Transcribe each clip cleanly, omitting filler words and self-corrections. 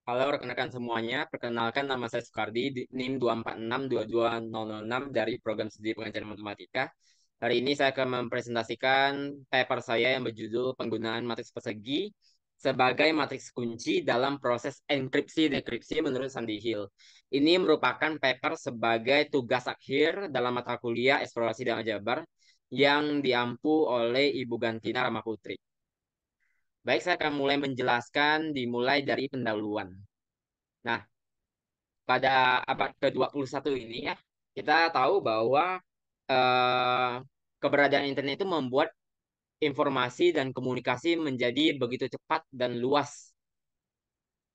Halo rekan-rekan semuanya, perkenalkan nama saya Soekardi, NIM 246-22006 dari Program Studi Pengajaran Matematika. Hari ini saya akan mempresentasikan paper saya yang berjudul Penggunaan Matriks Persegi sebagai matriks kunci dalam proses enkripsi-dekripsi menurut Sandy Hill. Ini merupakan paper sebagai tugas akhir dalam mata kuliah Eksplorasi dan Aljabar yang diampu oleh Ibu Gantina Ramaputri. Baik, saya akan mulai menjelaskan dimulai dari pendahuluan. Nah, pada abad ke-21 ini ya, kita tahu bahwa eh, keberadaan internet itu membuat informasi dan komunikasi menjadi begitu cepat dan luas.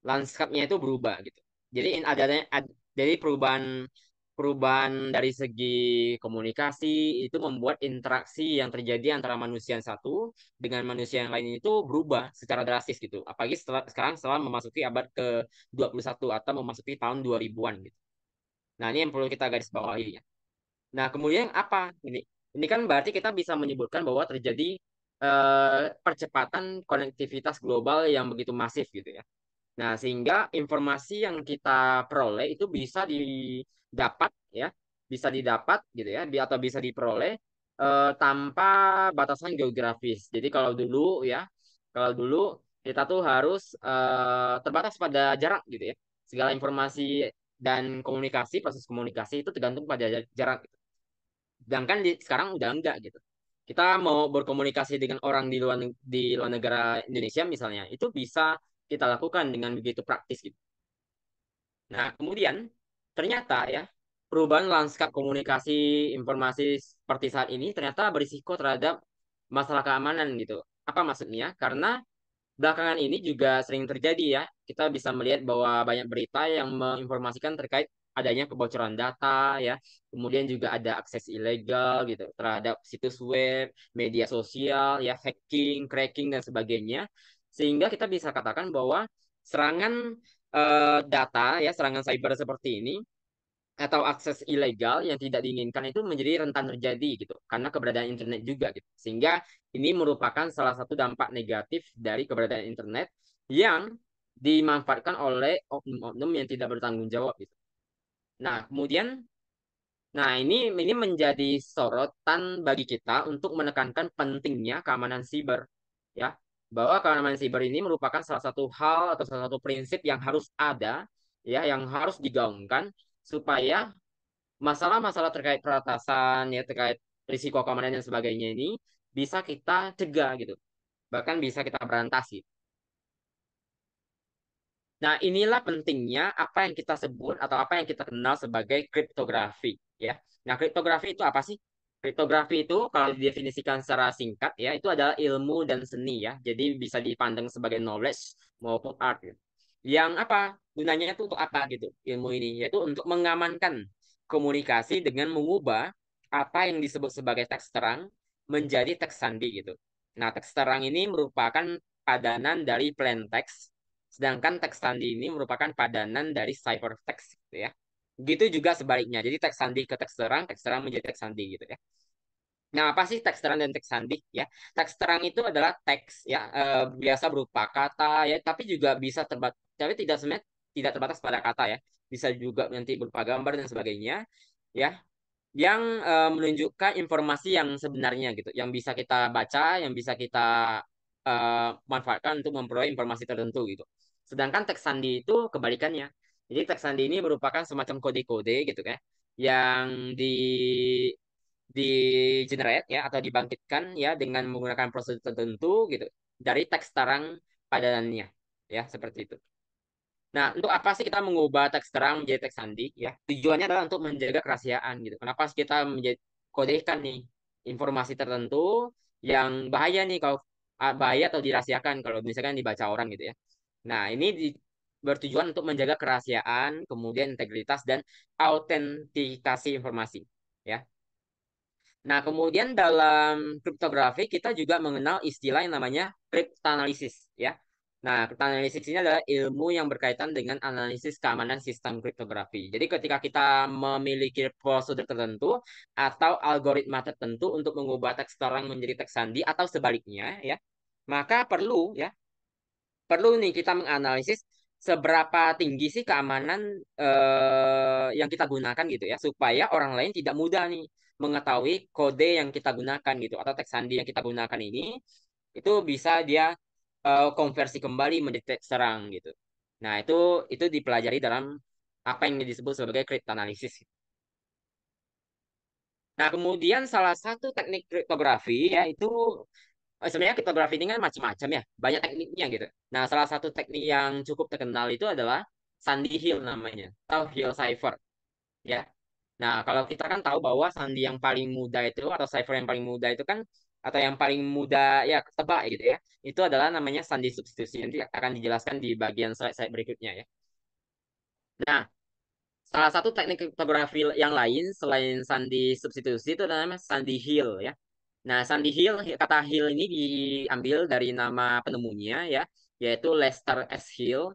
Lanskapnya itu berubah gitu. Jadi jadi perubahan perubahan dari segi komunikasi itu membuat interaksi yang terjadi antara manusia yang satu dengan manusia yang lain itu berubah secara drastis gitu. Apalagi sekarang setelah memasuki abad ke-21 atau memasuki tahun 2000-an gitu. Nah, ini yang perlu kita garis bawahi ya. Nah, kemudian apa? Ini kan berarti kita bisa menyebutkan bahwa terjadi percepatan konektivitas global yang begitu masif gitu ya. Nah, sehingga informasi yang kita peroleh itu bisa didapat ya, bisa didapat gitu ya, atau bisa diperoleh tanpa batasan geografis. Jadi kalau dulu kita tuh harus terbatas pada jarak gitu ya. Segala informasi dan komunikasi, proses komunikasi itu tergantung pada jarak. Sedangkan sekarang udah enggak gitu. Kita mau berkomunikasi dengan orang di luar negara Indonesia misalnya, itu bisa kita lakukan dengan begitu praktis gitu. Nah, kemudian ternyata ya perubahan lanskap komunikasi informasi seperti saat ini ternyata berisiko terhadap masalah keamanan gitu. Apa maksudnya? Karena belakangan ini juga sering terjadi ya. Kita bisa melihat bahwa banyak berita yang menginformasikan terkait adanya kebocoran data ya. Kemudian juga ada akses ilegal gitu terhadap situs web, media sosial ya, hacking, cracking dan sebagainya. Sehingga kita bisa katakan bahwa serangan data ya, serangan cyber seperti ini atau akses ilegal yang tidak diinginkan itu menjadi rentan terjadi gitu karena keberadaan internet juga gitu. Sehingga ini merupakan salah satu dampak negatif dari keberadaan internet yang dimanfaatkan oleh oknum-oknum yang tidak bertanggung jawab gitu. Nah, kemudian ini menjadi sorotan bagi kita untuk menekankan pentingnya keamanan siber ya. Bahwa keamanan siber ini merupakan salah satu hal atau salah satu prinsip yang harus ada ya, yang harus digaungkan supaya masalah-masalah terkait peratasan ya terkait risiko keamanan dan sebagainya ini bisa kita cegah gitu bahkan bisa kita berantas gitu. Nah, inilah pentingnya apa yang kita sebut atau apa yang kita kenal sebagai kriptografi ya. Nah, kriptografi itu apa sih? Kriptografi itu kalau didefinisikan secara singkat ya itu adalah ilmu dan seni ya, jadi bisa dipandang sebagai knowledge maupun art gitu. Yang apa gunanya itu untuk apa gitu ilmu ini, yaitu untuk mengamankan komunikasi dengan mengubah apa yang disebut sebagai teks terang menjadi teks sandi gitu. Nah, teks terang ini merupakan padanan dari plain text, sedangkan teks sandi ini merupakan padanan dari ciphertext gitu ya. Begitu juga sebaliknya. Jadi teks sandi ke teks terang menjadi teks sandi gitu ya. Nah, apa sih teks terang dan teks sandi ya? Teks terang itu adalah teks ya, biasa berupa kata ya, tapi juga bisa terbatas, tapi tidak sebenarnya tidak terbatas pada kata ya. Bisa juga nanti berupa gambar dan sebagainya ya, yang menunjukkan informasi yang sebenarnya gitu, yang bisa kita baca, yang bisa kita manfaatkan untuk memperoleh informasi tertentu gitu. Sedangkan teks sandi itu kebalikannya. Jadi teks sandi ini merupakan semacam kode-kode gitu kan, yang di generate ya atau dibangkitkan ya dengan menggunakan prosedur tertentu gitu dari teks terang padanannya ya seperti itu. Nah, untuk apa sih kita mengubah teks terang menjadi teks sandi? Ya, tujuannya adalah untuk menjaga kerahasiaan gitu. Kenapa sih kita menjadi kodekan nih informasi tertentu yang bahaya nih kalau bahaya atau dirahasiakan kalau misalkan dibaca orang gitu ya. Nah, bertujuan untuk menjaga kerahasiaan, kemudian integritas dan autentikasi informasi. Ya. Nah, kemudian dalam kriptografi kita juga mengenal istilah yang namanya kriptanalisis ya. Nah, kriptanalisis ini adalah ilmu yang berkaitan dengan analisis keamanan sistem kriptografi. Jadi ketika kita memiliki prosedur tertentu atau algoritma tertentu untuk mengubah teks terang menjadi teks sandi atau sebaliknya ya, maka perlu nih kita menganalisis seberapa tinggi sih keamanan yang kita gunakan gitu ya, supaya orang lain tidak mudah nih mengetahui kode yang kita gunakan gitu atau teks sandi yang kita gunakan ini itu bisa dia konversi kembali menjadi teks serang gitu. Nah, itu dipelajari dalam apa yang disebut sebagai cryptanalysis. Nah, kemudian salah satu teknik kriptografi yaitu sebenarnya kriptografi ini kan macam-macam ya, banyak tekniknya gitu. Nah, salah satu teknik yang cukup terkenal itu adalah Sandy Hill namanya, atau Hill cipher ya. Nah, kalau kita kan tahu bahwa sandi yang paling mudah itu atau cipher yang paling mudah itu kan atau yang paling mudah ya ketebak gitu ya. Itu adalah namanya sandi substitusi. Nanti akan dijelaskan di bagian slide-slide berikutnya ya. Nah, salah satu teknik kriptografi yang lain selain sandi substitusi itu adalah namanya sandi Hill ya. Nah, Sandy Hill, kata Hill ini diambil dari nama penemunya ya, yaitu Lester S. Hill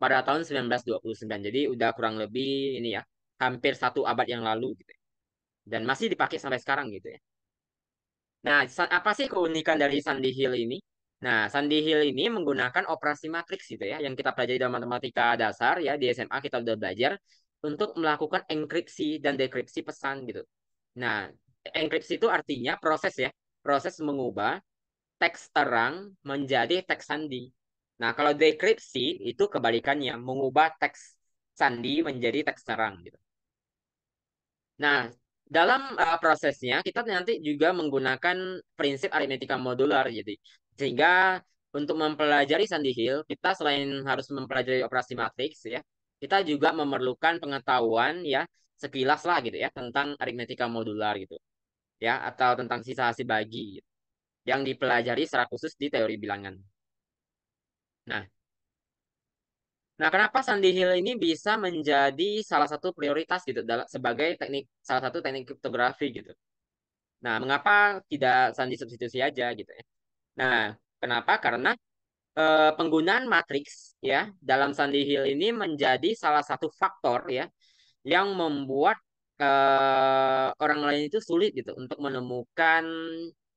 pada tahun 1929. Jadi udah kurang lebih ini ya, hampir 1 abad yang lalu gitu. Dan masih dipakai sampai sekarang gitu ya. Nah, apa sih keunikan dari Sandy Hill ini? Nah, Sandy Hill ini menggunakan operasi matriks gitu ya, yang kita pelajari dalam matematika dasar ya di SMA kita udah belajar untuk melakukan enkripsi dan dekripsi pesan gitu. Nah, enkripsi itu artinya proses ya, proses mengubah teks terang menjadi teks sandi. Nah, kalau dekripsi itu kebalikannya, mengubah teks sandi menjadi teks terang gitu. Nah, dalam prosesnya kita nanti juga menggunakan prinsip aritmetika modular jadi sehingga untuk mempelajari Sandy Hill kita selain harus mempelajari operasi matriks ya, kita juga memerlukan pengetahuan ya sekilas lah gitu ya tentang aritmetika modular gitu ya atau tentang sisa hasil bagi gitu, yang dipelajari secara khusus di teori bilangan. Nah, kenapa Sandy Hill ini bisa menjadi salah satu prioritas gitu sebagai salah satu teknik kriptografi gitu. Nah, mengapa tidak sandi substitusi aja gitu ya? Nah, kenapa? Karena penggunaan matriks ya dalam Sandy Hill ini menjadi salah satu faktor ya yang membuat orang lain itu sulit gitu untuk menemukan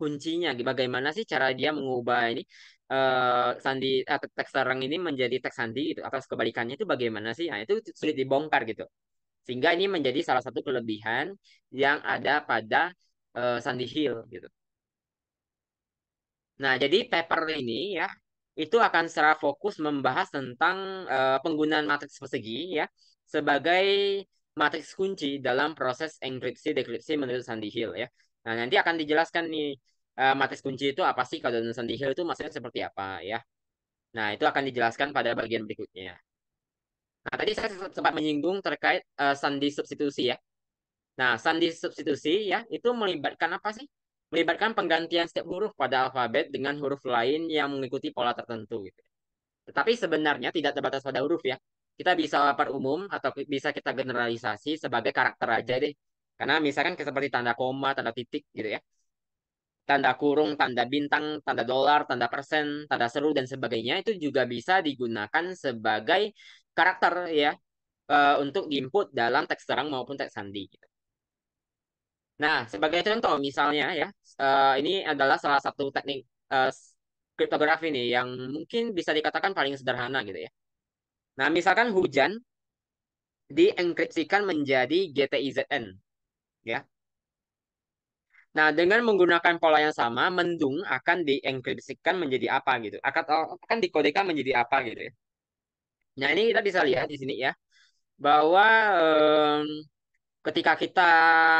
kuncinya. Bagaimana sih cara dia mengubah ini sandi atau teks terang ini menjadi teks sandi gitu atau kebalikannya itu bagaimana sih? Nah, itu sulit dibongkar gitu. Sehingga ini menjadi salah satu kelebihan yang ada pada Sandy Hill gitu. Nah, jadi paper ini ya itu akan secara fokus membahas tentang penggunaan matriks persegi ya sebagai matriks kunci dalam proses enkripsi dekripsi menurut Sandy Hill ya. Nah, nanti akan dijelaskan nih matriks kunci itu apa sih kalau dalam Sandy Hill itu maksudnya seperti apa ya. Nah, itu akan dijelaskan pada bagian berikutnya. Nah, tadi saya sempat menyinggung terkait sandi substitusi ya. Nah, sandi substitusi ya itu melibatkan apa sih? Melibatkan penggantian setiap huruf pada alfabet dengan huruf lain yang mengikuti pola tertentu gitu. Tetapi sebenarnya tidak terbatas pada huruf ya. Kita bisa perumum atau bisa kita generalisasi sebagai karakter aja deh. Karena misalkan seperti tanda koma, tanda titik gitu ya. Tanda kurung, tanda bintang, tanda dolar, tanda persen, tanda seru dan sebagainya itu juga bisa digunakan sebagai karakter ya untuk diinput dalam teks terang maupun teks sandi gitu. Nah, sebagai contoh misalnya ya, ini adalah salah satu teknik eh, kriptografi nih yang mungkin bisa dikatakan paling sederhana gitu ya. Nah, misalkan hujan dienkripsikan menjadi GTIZN ya. Nah, dengan menggunakan pola yang sama, mendung akan dienkripsikan menjadi apa gitu. Akan dikodekan menjadi apa gitu ya. Nah, ini kita bisa lihat di sini ya bahwa ketika kita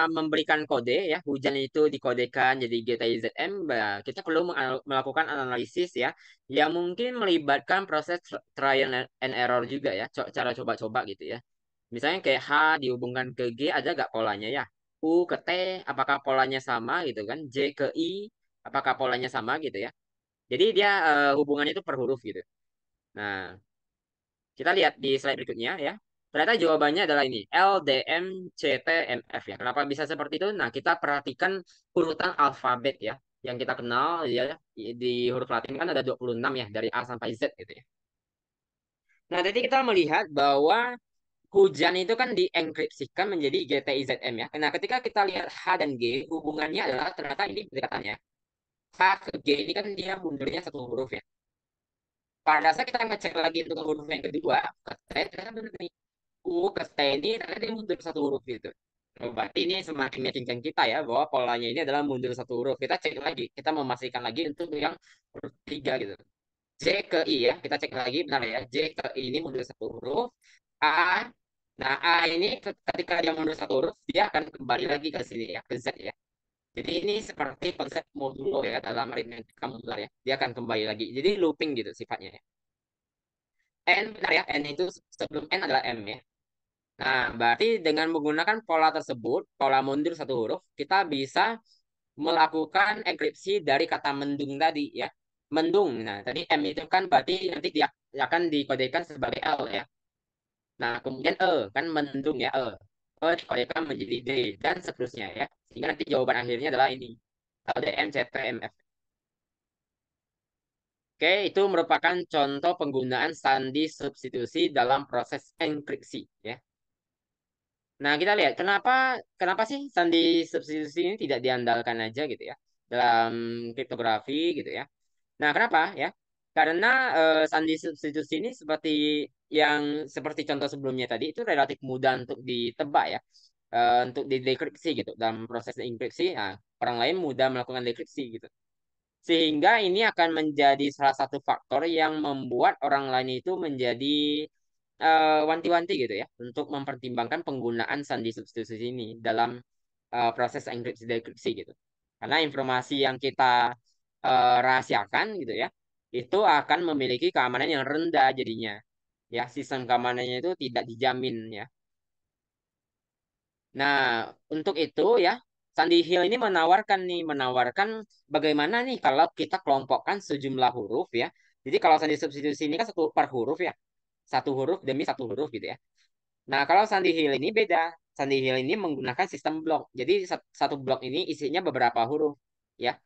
memberikan kode ya hujan itu dikodekan jadi GTIZM, kita perlu melakukan analisis ya yang mungkin melibatkan proses trial and error juga ya, cara coba-coba gitu ya. Misalnya kayak H dihubungkan ke G ada gak polanya ya? U ke T apakah polanya sama gitu kan? J ke I apakah polanya sama gitu ya? Jadi dia hubungannya itu per huruf gitu. Nah, kita lihat di slide berikutnya ya. Ternyata jawabannya adalah ini, L, D, M, C, T, M, F ya. Kenapa bisa seperti itu? Nah, kita perhatikan urutan alfabet ya. Yang kita kenal ya di huruf Latin kan ada 26 ya, dari A sampai Z gitu ya. Nah, jadi kita melihat bahwa hujan itu kan dienkripsikan menjadi GTIZM ya. Nah, ketika kita lihat H dan G, hubungannya adalah ternyata ini berdekatannya. H ke G ini kan dia mundurnya satu huruf ya. Pada saat kita ngecek lagi untuk huruf yang kedua, ke T, ternyata benar nih. Ke T ini ternyata dia mundur satu huruf gitu. Oh, berarti ini semakin meyakinkan kita ya bahwa polanya ini adalah mundur satu huruf. Kita cek lagi, kita memastikan lagi untuk yang huruf tiga gitu. J ke I ya, kita cek lagi benar ya. J ke I ini mundur satu huruf. A, nah A ini ketika dia mundur satu huruf, dia akan kembali lagi ke sini ya, ke Z ya. Jadi ini seperti konsep modulo ya dalam aritmetika modular ya. Dia akan kembali lagi. Jadi looping gitu sifatnya ya. N benar ya, N itu sebelum N adalah M ya. Nah, berarti dengan menggunakan pola tersebut, pola mundur satu huruf, kita bisa melakukan enkripsi dari kata mendung tadi ya. Mendung. Nah, tadi M itu kan berarti nanti dia akan dikodekan sebagai L ya. Nah, kemudian kan mendung ya, dikodekan menjadi D dan seterusnya ya. Sehingga nanti jawaban akhirnya adalah ini. LDM, CTMF. Oke, itu merupakan contoh penggunaan sandi substitusi dalam proses enkripsi ya. Nah, kita lihat kenapa kenapa sih sandi substitusi ini tidak diandalkan aja gitu ya dalam kriptografi gitu ya. Nah, kenapa ya? Karena sandi substitusi ini yang seperti contoh sebelumnya tadi itu relatif mudah untuk ditebak ya. Untuk didekripsi gitu dalam proses enkripsi, nah, orang lain mudah melakukan dekripsi gitu. Sehingga ini akan menjadi salah satu faktor yang membuat orang lain itu menjadi wanti-wanti gitu ya untuk mempertimbangkan penggunaan sandi substitusi ini dalam proses enkripsi dekripsi gitu. Karena informasi yang kita rahasiakan gitu ya, itu akan memiliki keamanan yang rendah jadinya. Ya, sistem keamanannya itu tidak dijamin ya. Nah, untuk itu ya, Sandy Hill ini menawarkan bagaimana nih kalau kita kelompokkan sejumlah huruf ya. Jadi kalau sandi substitusi ini kan satu per huruf ya, satu huruf demi satu huruf gitu ya. Nah, kalau Sandy Hill ini beda. Sandy Hill ini menggunakan sistem blok. Jadi satu blok ini isinya beberapa huruf ya,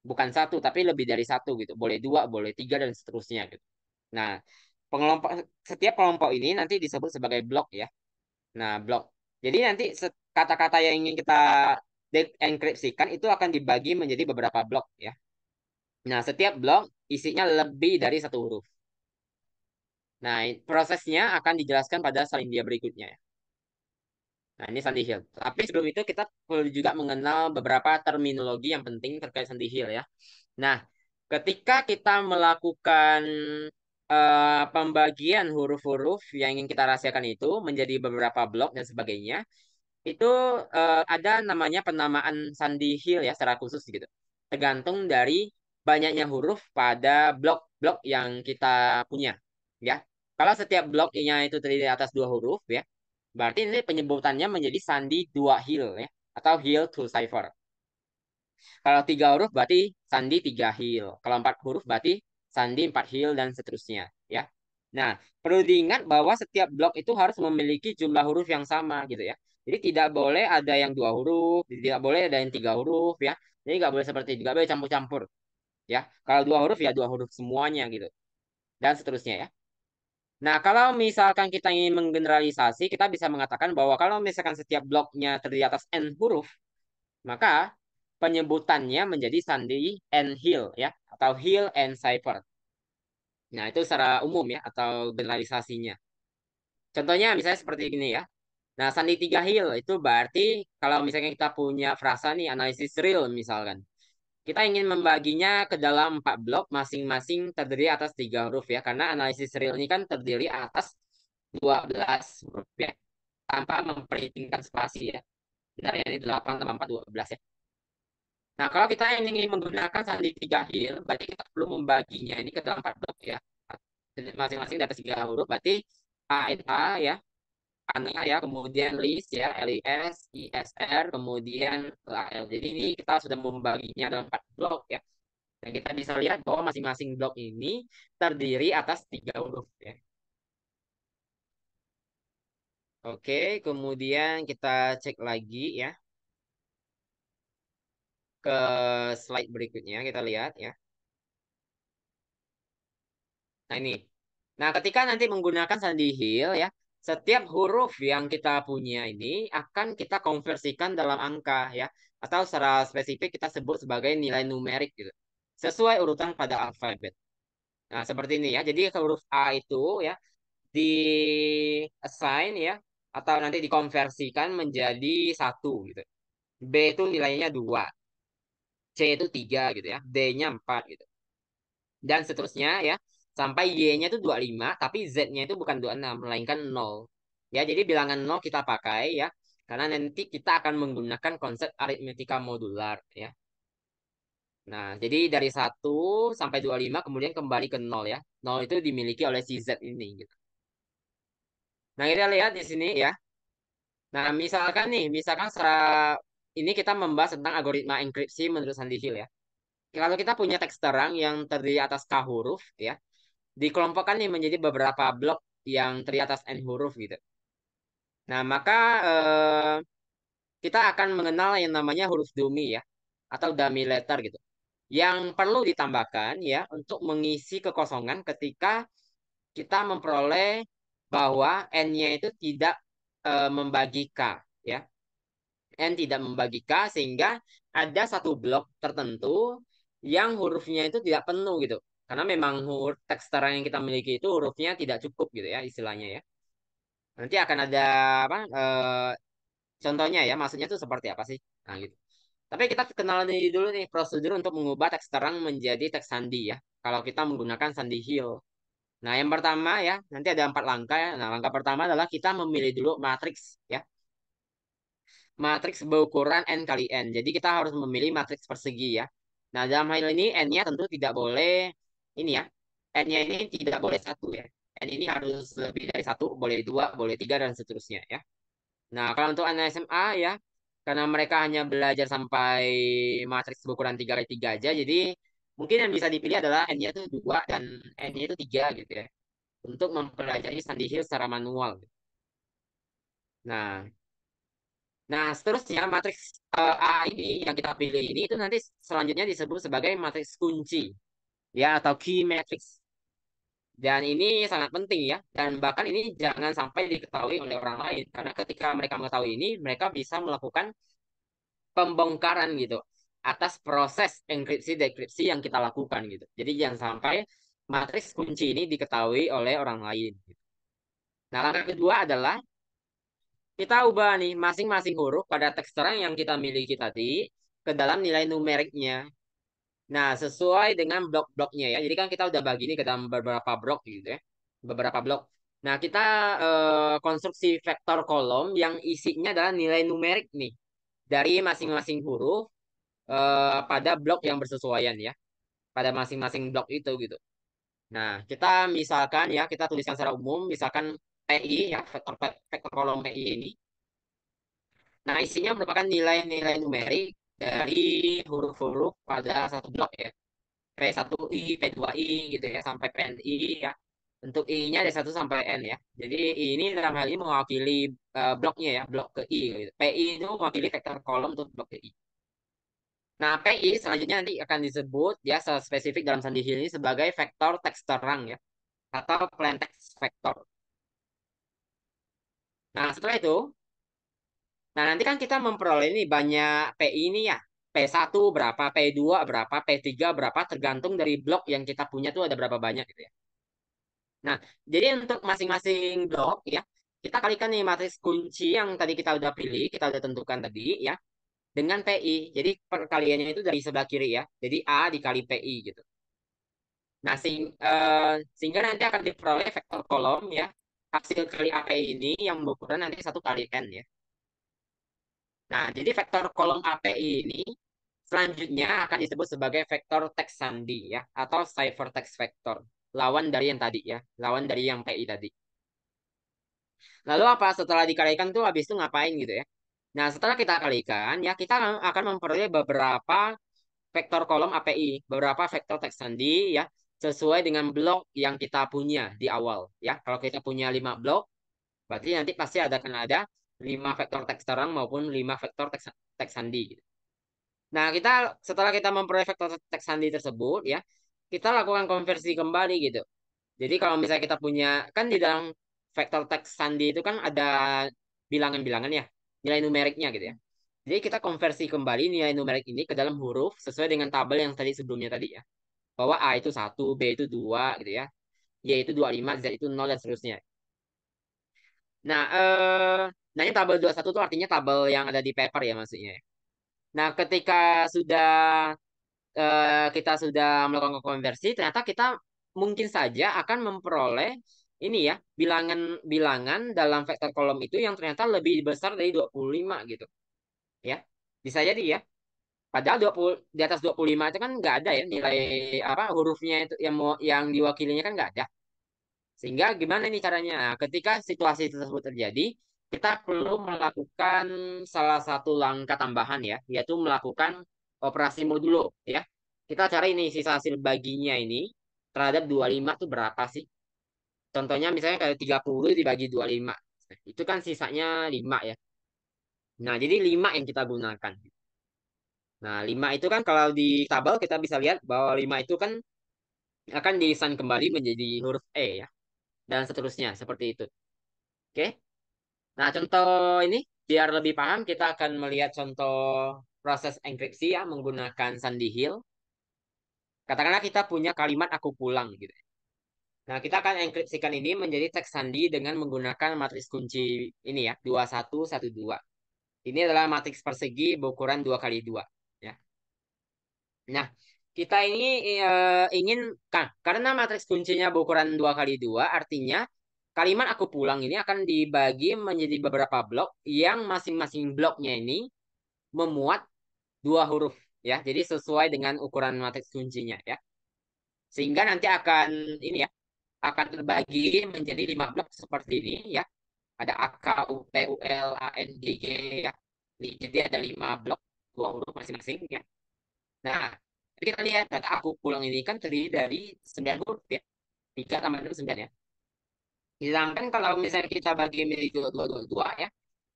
bukan satu tapi lebih dari satu gitu. Boleh dua, boleh tiga dan seterusnya gitu. Nah, pengelompok setiap kelompok ini nanti disebut sebagai blok ya. Nah, blok. Jadi nanti kata-kata yang ingin kita enkripsikan itu akan dibagi menjadi beberapa blok ya. Nah, setiap blok isinya lebih dari satu huruf. Nah, prosesnya akan dijelaskan pada salindia berikutnya ya. Nah, ini Sandy Hill. Tapi sebelum itu kita perlu juga mengenal beberapa terminologi yang penting terkait Sandy Hill ya. Nah, ketika kita melakukan pembagian huruf-huruf yang ingin kita rahasiakan itu menjadi beberapa blok dan sebagainya, itu ada namanya penamaan Sandy Hill ya secara khusus gitu. Tergantung dari banyaknya huruf pada blok-blok yang kita punya ya. Kalau setiap bloknya itu terdiri atas dua huruf ya, berarti ini penyebutannya menjadi Sandy dua Hill ya atau Hill to cipher. Kalau tiga huruf berarti Sandi tiga Hill. Kalau empat huruf berarti Sandi empat Hill dan seterusnya ya. Nah, perlu diingat bahwa setiap blok itu harus memiliki jumlah huruf yang sama gitu ya. Jadi tidak boleh ada yang dua huruf, tidak boleh ada yang tiga huruf ya. Jadi nggak boleh seperti itu, nggak boleh campur-campur ya. Kalau dua huruf ya dua huruf semuanya gitu dan seterusnya ya. Nah, kalau misalkan kita ingin menggeneralisasi, kita bisa mengatakan bahwa kalau misalkan setiap bloknya terdiri atas n huruf, maka penyebutannya menjadi sandi and hill ya atau hill and cipher. Nah, itu secara umum ya atau generalisasinya. Contohnya misalnya seperti ini ya. Nah, sandi tiga hill itu berarti kalau misalnya kita punya frasa nih analisis real misalkan. Kita ingin membaginya ke dalam empat blok masing-masing terdiri atas tiga huruf ya karena analisis real ini kan terdiri atas 12 huruf ya tanpa memperhitungkan spasi ya. Benar ya ini 8 tambah 4 12 ya. Nah, kalau kita ingin menggunakan sandi tiga hill, berarti kita perlu membaginya ini ke dalam empat blok ya. Masing-masing dari tiga huruf, berarti A itu A ya, ANA ya, kemudian list ya, LIS, ISR, kemudian LAL. Jadi ini kita sudah membaginya dalam empat blok ya. Dan kita bisa lihat bahwa masing-masing blok ini terdiri atas tiga huruf ya. Oke, kemudian kita cek lagi ya ke slide berikutnya, kita lihat ya. Nah ini. Nah, ketika nanti menggunakan sandi Hill ya, setiap huruf yang kita punya ini akan kita konversikan dalam angka ya, atau secara spesifik kita sebut sebagai nilai numerik gitu. Sesuai urutan pada alfabet. Nah, seperti ini ya. Jadi huruf A itu ya di assign ya atau nanti dikonversikan menjadi satu gitu. B itu nilainya 2, C itu 3 gitu ya, D-nya 4 gitu. Dan seterusnya ya, sampai Y-nya itu 25, tapi Z-nya itu bukan 26 melainkan 0. Ya, jadi bilangan 0 kita pakai ya, karena nanti kita akan menggunakan konsep aritmetika modular ya. Nah, jadi dari 1 sampai 25 kemudian kembali ke 0 ya. 0 itu dimiliki oleh si Z ini gitu. Nah, kita lihat di sini ya. Nah, misalkan nih, misalkan secara ini kita membahas tentang algoritma enkripsi menurut Sandy Hill ya. Kalau kita punya teks terang yang terdiri atas K huruf ya, dikelompokkan nih menjadi beberapa blok yang terdiri atas N huruf gitu. Nah, maka kita akan mengenal yang namanya huruf dummy ya, atau dummy letter gitu. Yang perlu ditambahkan ya untuk mengisi kekosongan ketika kita memperoleh bahwa N-nya itu tidak membagi K ya. N tidak membagi K sehingga ada satu blok tertentu yang hurufnya itu tidak penuh gitu. Karena memang huruf teks terang yang kita miliki itu hurufnya tidak cukup gitu ya istilahnya ya. Nanti akan ada apa contohnya ya, maksudnya itu seperti apa sih? Nah gitu. Tapi kita kenalan dulu nih prosedur untuk mengubah teks terang menjadi teks sandi ya. Kalau kita menggunakan Sandy Hill. Nah, yang pertama ya, nanti ada 4 langkah ya. Nah, langkah pertama adalah kita memilih dulu matriks ya. Matriks berukuran N kali N. Jadi kita harus memilih matriks persegi ya. Nah, dalam hal ini N-nya tentu tidak boleh ini ya. N-nya ini tidak boleh satu ya. N ini harus lebih dari satu, boleh dua, boleh tiga, dan seterusnya ya. Nah, kalau untuk anak SMA ya, karena mereka hanya belajar sampai matriks berukuran 3 kali 3 aja, jadi mungkin yang bisa dipilih adalah N-nya itu 2 dan N-nya itu 3 gitu ya. Untuk mempelajari Sandy Hill secara manual. Nah, Nah, seterusnya matriks A ini yang kita pilih ini itu nanti selanjutnya disebut sebagai matriks kunci ya atau key matrix. Dan ini sangat penting ya. Dan bahkan ini jangan sampai diketahui oleh orang lain karena ketika mereka mengetahui ini, mereka bisa melakukan pembongkaran gitu atas proses enkripsi dekripsi yang kita lakukan gitu. Jadi jangan sampai matriks kunci ini diketahui oleh orang lain. Nah, langkah kedua adalah kita ubah nih masing-masing huruf pada teks terang yang kita miliki tadi ke dalam nilai numeriknya. Nah, sesuai dengan blok-bloknya ya. Jadi kan kita udah bagi ini ke dalam beberapa blok gitu ya. Beberapa blok. Nah, kita konstruksi vektor kolom yang isinya adalah nilai numerik nih dari masing-masing huruf pada blok yang bersesuaian ya. Pada masing-masing blok itu gitu. Nah, kita misalkan ya, kita tuliskan secara umum, misalkan PI ya, vektor kolom PI ini. Nah, isinya merupakan nilai-nilai numerik dari huruf-huruf pada satu blok ya. P1I, P2I gitu ya, sampai PNI ya. Untuk I-nya dari 1 sampai N ya. Jadi ini dalam hal ini mewakili bloknya ya, blok ke I gitu. PI itu mewakili vektor kolom untuk blok ke I. Nah, PI selanjutnya nanti akan disebut ya secara spesifik dalam Sandy Hill ini sebagai vektor teks terang ya, atau plain text vector. Nah, setelah itu, nah nanti kan kita memperoleh ini banyak PI ini ya. P1 berapa, P2 berapa, P3 berapa, tergantung dari blok yang kita punya tuh ada berapa banyak gitu ya. Nah, jadi untuk masing-masing blok ya, kita kalikan nih matriks kunci yang tadi kita udah pilih, kita udah tentukan tadi ya, dengan PI. Jadi perkaliannya itu dari sebelah kiri ya. Jadi A dikali PI gitu. Nah, sehingga nanti akan diperoleh vektor kolom ya, hasil kali API ini yang berukuran nanti 1 kali N ya. Nah, jadi vektor kolom API ini selanjutnya akan disebut sebagai vektor teks sandi ya, atau ciphertext vector. Lawan dari yang tadi ya, lawan dari yang PI tadi. Lalu apa setelah dikalikan tuh habis itu ngapain gitu ya? Nah, setelah kita kalikan ya kita akan memperoleh beberapa vektor kolom API, beberapa vektor teks sandi ya sesuai dengan blok yang kita punya di awal ya. Kalau kita punya 5 blok, berarti nanti pasti akan ada 5 vektor teks terang maupun 5 vektor teks sandi gitu. Nah, setelah kita memperoleh vektor teks sandi tersebut ya, kita lakukan konversi kembali gitu. Jadi kalau misalnya kita punya kan di dalam vektor teks sandi itu kan ada bilangan-bilangan ya, nilai numeriknya gitu ya. Jadi kita konversi kembali nilai numerik ini ke dalam huruf sesuai dengan tabel yang tadi sebelumnya tadi ya. bahwa A itu satu, B itu 2 gitu ya. Y itu 25, Z itu 0 dan seterusnya. Nah, nah ini tabel 21 itu artinya tabel yang ada di paper ya maksudnya. Nah, ketika sudah kita sudah melakukan konversi, ternyata kita mungkin saja akan memperoleh ini ya, bilangan dalam vektor kolom itu yang ternyata lebih besar dari 25 gitu. Ya. Bisa jadi ya. Padahal 20 di atas 25 itu kan nggak ada ya nilai apa hurufnya itu yang diwakilinya kan nggak ada. Sehingga gimana nih caranya? Nah, ketika situasi tersebut terjadi, kita perlu melakukan salah satu langkah tambahan ya, yaitu melakukan operasi modulo ya. Kita cari ini sisa hasil baginya ini terhadap 25 itu berapa sih? Contohnya misalnya kayak 30 dibagi 25. Nah, itu kan sisanya 5 ya. Nah, jadi 5 yang kita gunakan. Nah, 5 itu kan kalau di tabel kita bisa lihat bahwa 5 itu kan akan desain kembali menjadi huruf E ya. Dan seterusnya, seperti itu. Oke? Nah, contoh ini, biar lebih paham, kita akan melihat contoh proses enkripsi ya, menggunakan Sandy Hill. Katakanlah kita punya kalimat aku pulang gitu. Nah, kita akan enkripsikan ini menjadi teks sandi dengan menggunakan matriks kunci ini ya, 2112. Ini adalah matriks persegi berukuran 2 kali 2 ya. Nah, kita ini ingin kan karena matriks kuncinya berukuran 2 kali 2 artinya kalimat aku pulang ini akan dibagi menjadi beberapa blok yang masing-masing bloknya ini memuat 2 huruf ya. Jadi sesuai dengan ukuran matriks kuncinya ya. Sehingga nanti akan ini ya, akan terbagi menjadi 5 blok seperti ini ya. Ada A, K, U, P, U, L, A, N, G, G ya. Jadi ada 5 blok 2 huruf masing-masing ya. Nah, jadi kita lihat data aku pulang ini kan terdiri dari 9 huruf ya. 3 tambah 2 9 ya. Sedangkan kalau misalnya kita bagi menjadi dua ya.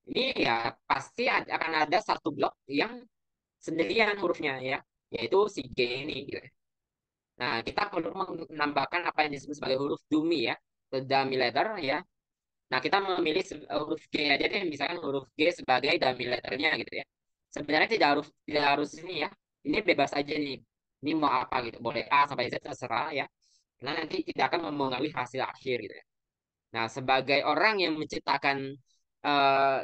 Ini ya pasti akan ada satu blok yang sendirian hurufnya ya. Yaitu si G ini gitu. Nah, kita perlu menambahkan apa yang disebut sebagai huruf dummy ya. The dummy letter ya. Nah, kita memilih huruf G aja deh. Misalkan huruf G sebagai dummy letternya gitu ya. Sebenarnya tidak harus ini ya. Ini bebas aja nih. Ini mau apa gitu. Boleh A sampai Z terserah ya. Karena nanti tidak akan mempengaruhi hasil akhir gitu ya. Nah, sebagai orang yang menciptakan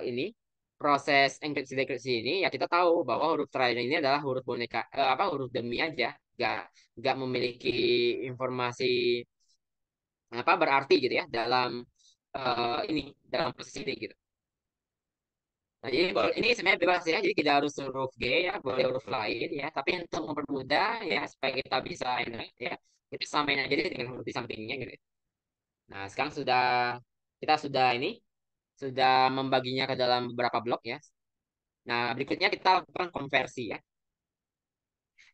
ini proses enkripsi dekripsi ini ya kita tahu bahwa huruf terakhir ini adalah huruf boneka apa huruf demi aja, nggak nggak memiliki informasi apa berarti gitu ya dalam ini dalam proses ini gitu. Nah, jadi ini sebenarnya bebas ya, jadi tidak harus huruf G ya, boleh huruf lain ya. Tapi untuk mempermudah ya supaya kita bisa ini ya, kita samain aja deh dengan huruf di sampingnya gitu. Nah, sekarang kita sudah ini sudah membaginya ke dalam beberapa blok ya. Nah, berikutnya kita lakukan konversi ya.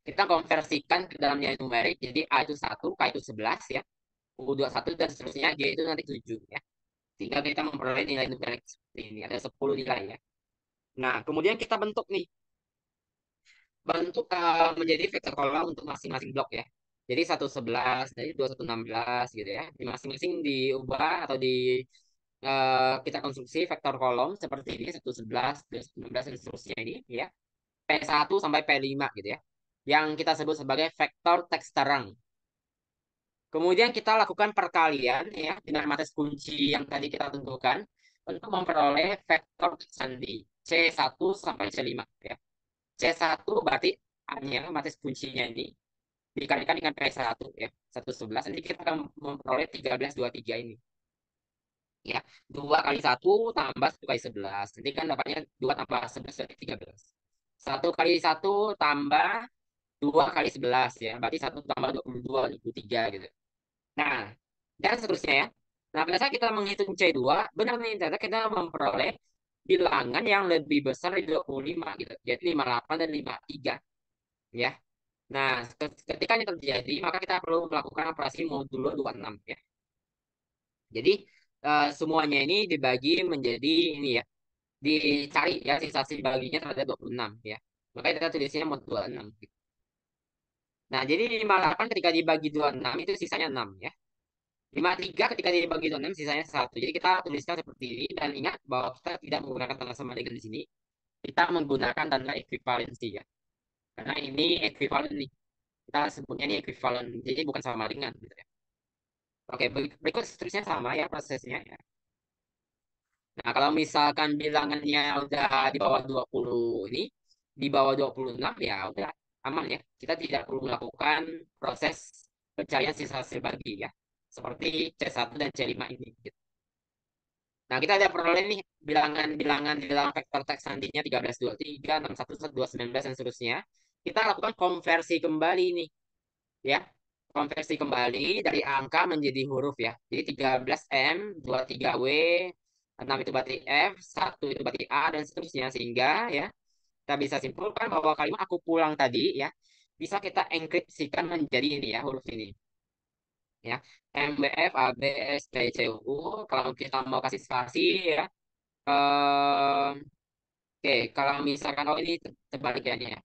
Kita konversikan ke dalam nilai numerik, jadi A itu 1, K itu 11 ya, U21 dan seterusnya, G itu nanti 7 ya. Sehingga kita memperoleh nilai numerik seperti ini, ada 10 nilai ya. Nah, kemudian kita bentuk menjadi vektor kolom untuk masing-masing blok ya. Jadi 111, jadi 2116 gitu ya. Di masing-masing diubah atau kita konstruksi vektor kolom seperti ini 111, 216 dan seterusnya ini ya. P1 sampai P5 gitu ya. Yang kita sebut sebagai vektor teks terang. Kemudian kita lakukan perkalian ya dengan matriks kunci yang tadi kita tentukan untuk memperoleh vektor teks sandi C1 sampai C5 ya. C1 berarti hanya matriks kuncinya ini dikalikan dengan P1 ya, 111. Nanti kita akan memperoleh 1323 ini. Ya, 2 kali 1 tambah 1 kali 11. Nanti kan dapatnya 2 tambah 11 jadi 13. 1 kali 1 tambah 2 kali 11 ya. Berarti 1 tambah 22, 23 gitu. Nah, dan seterusnya ya. Nah, pada saat kita menghitung C2, benar nih, ternyata kita memperoleh bilangan yang lebih besar dari 25 gitu. Jadi 58 dan 53 ya. Nah, ketika ini terjadi, maka kita perlu melakukan operasi modulo 26 ya. Jadi semuanya ini dibagi menjadi ini ya, dicari ya sisa baginya terhadap 26 ya. Makanya kita tulisnya mod 26. Nah, jadi 58 ketika dibagi 26 itu sisanya 6 ya. 53 ketika dibagi 26 sisanya 1. Jadi kita tuliskan seperti ini dan ingat bahwa kita tidak menggunakan tanda sama dengan di sini. Kita menggunakan tanda ekuivalensi ya. Karena ini ekuivalen nih. kita sebutnya ini equivalent, jadi bukan sama dengan gitu ya. Oke, berikut seterusnya sama ya prosesnya ya. Nah, kalau misalkan bilangannya udah di bawah 20 ini, di bawah 26 ya udah aman ya. Kita tidak perlu melakukan proses pencarian sisa hasil bagi ya. Seperti C1 dan C5 ini gitu. Nah, kita ada peroleh nih bilangan-bilangan di dalam vektor teks nantinya 13, 23, 6, 1, 2, 19 dan seterusnya. Kita lakukan konversi kembali nih ya. Konversi kembali dari angka menjadi huruf ya. Jadi 13M, 23W, 6 itu berarti F, 1 itu berarti A, dan seterusnya. Sehingga ya, kita bisa simpulkan bahwa kalimat aku pulang tadi ya, bisa kita enkripsikan menjadi ini ya, huruf ini. Ya, MBF, AB, ST, CU. Kalau kita mau kasih spasi ya, oke, kalau misalkan, oh ini terbalik ya ini ya.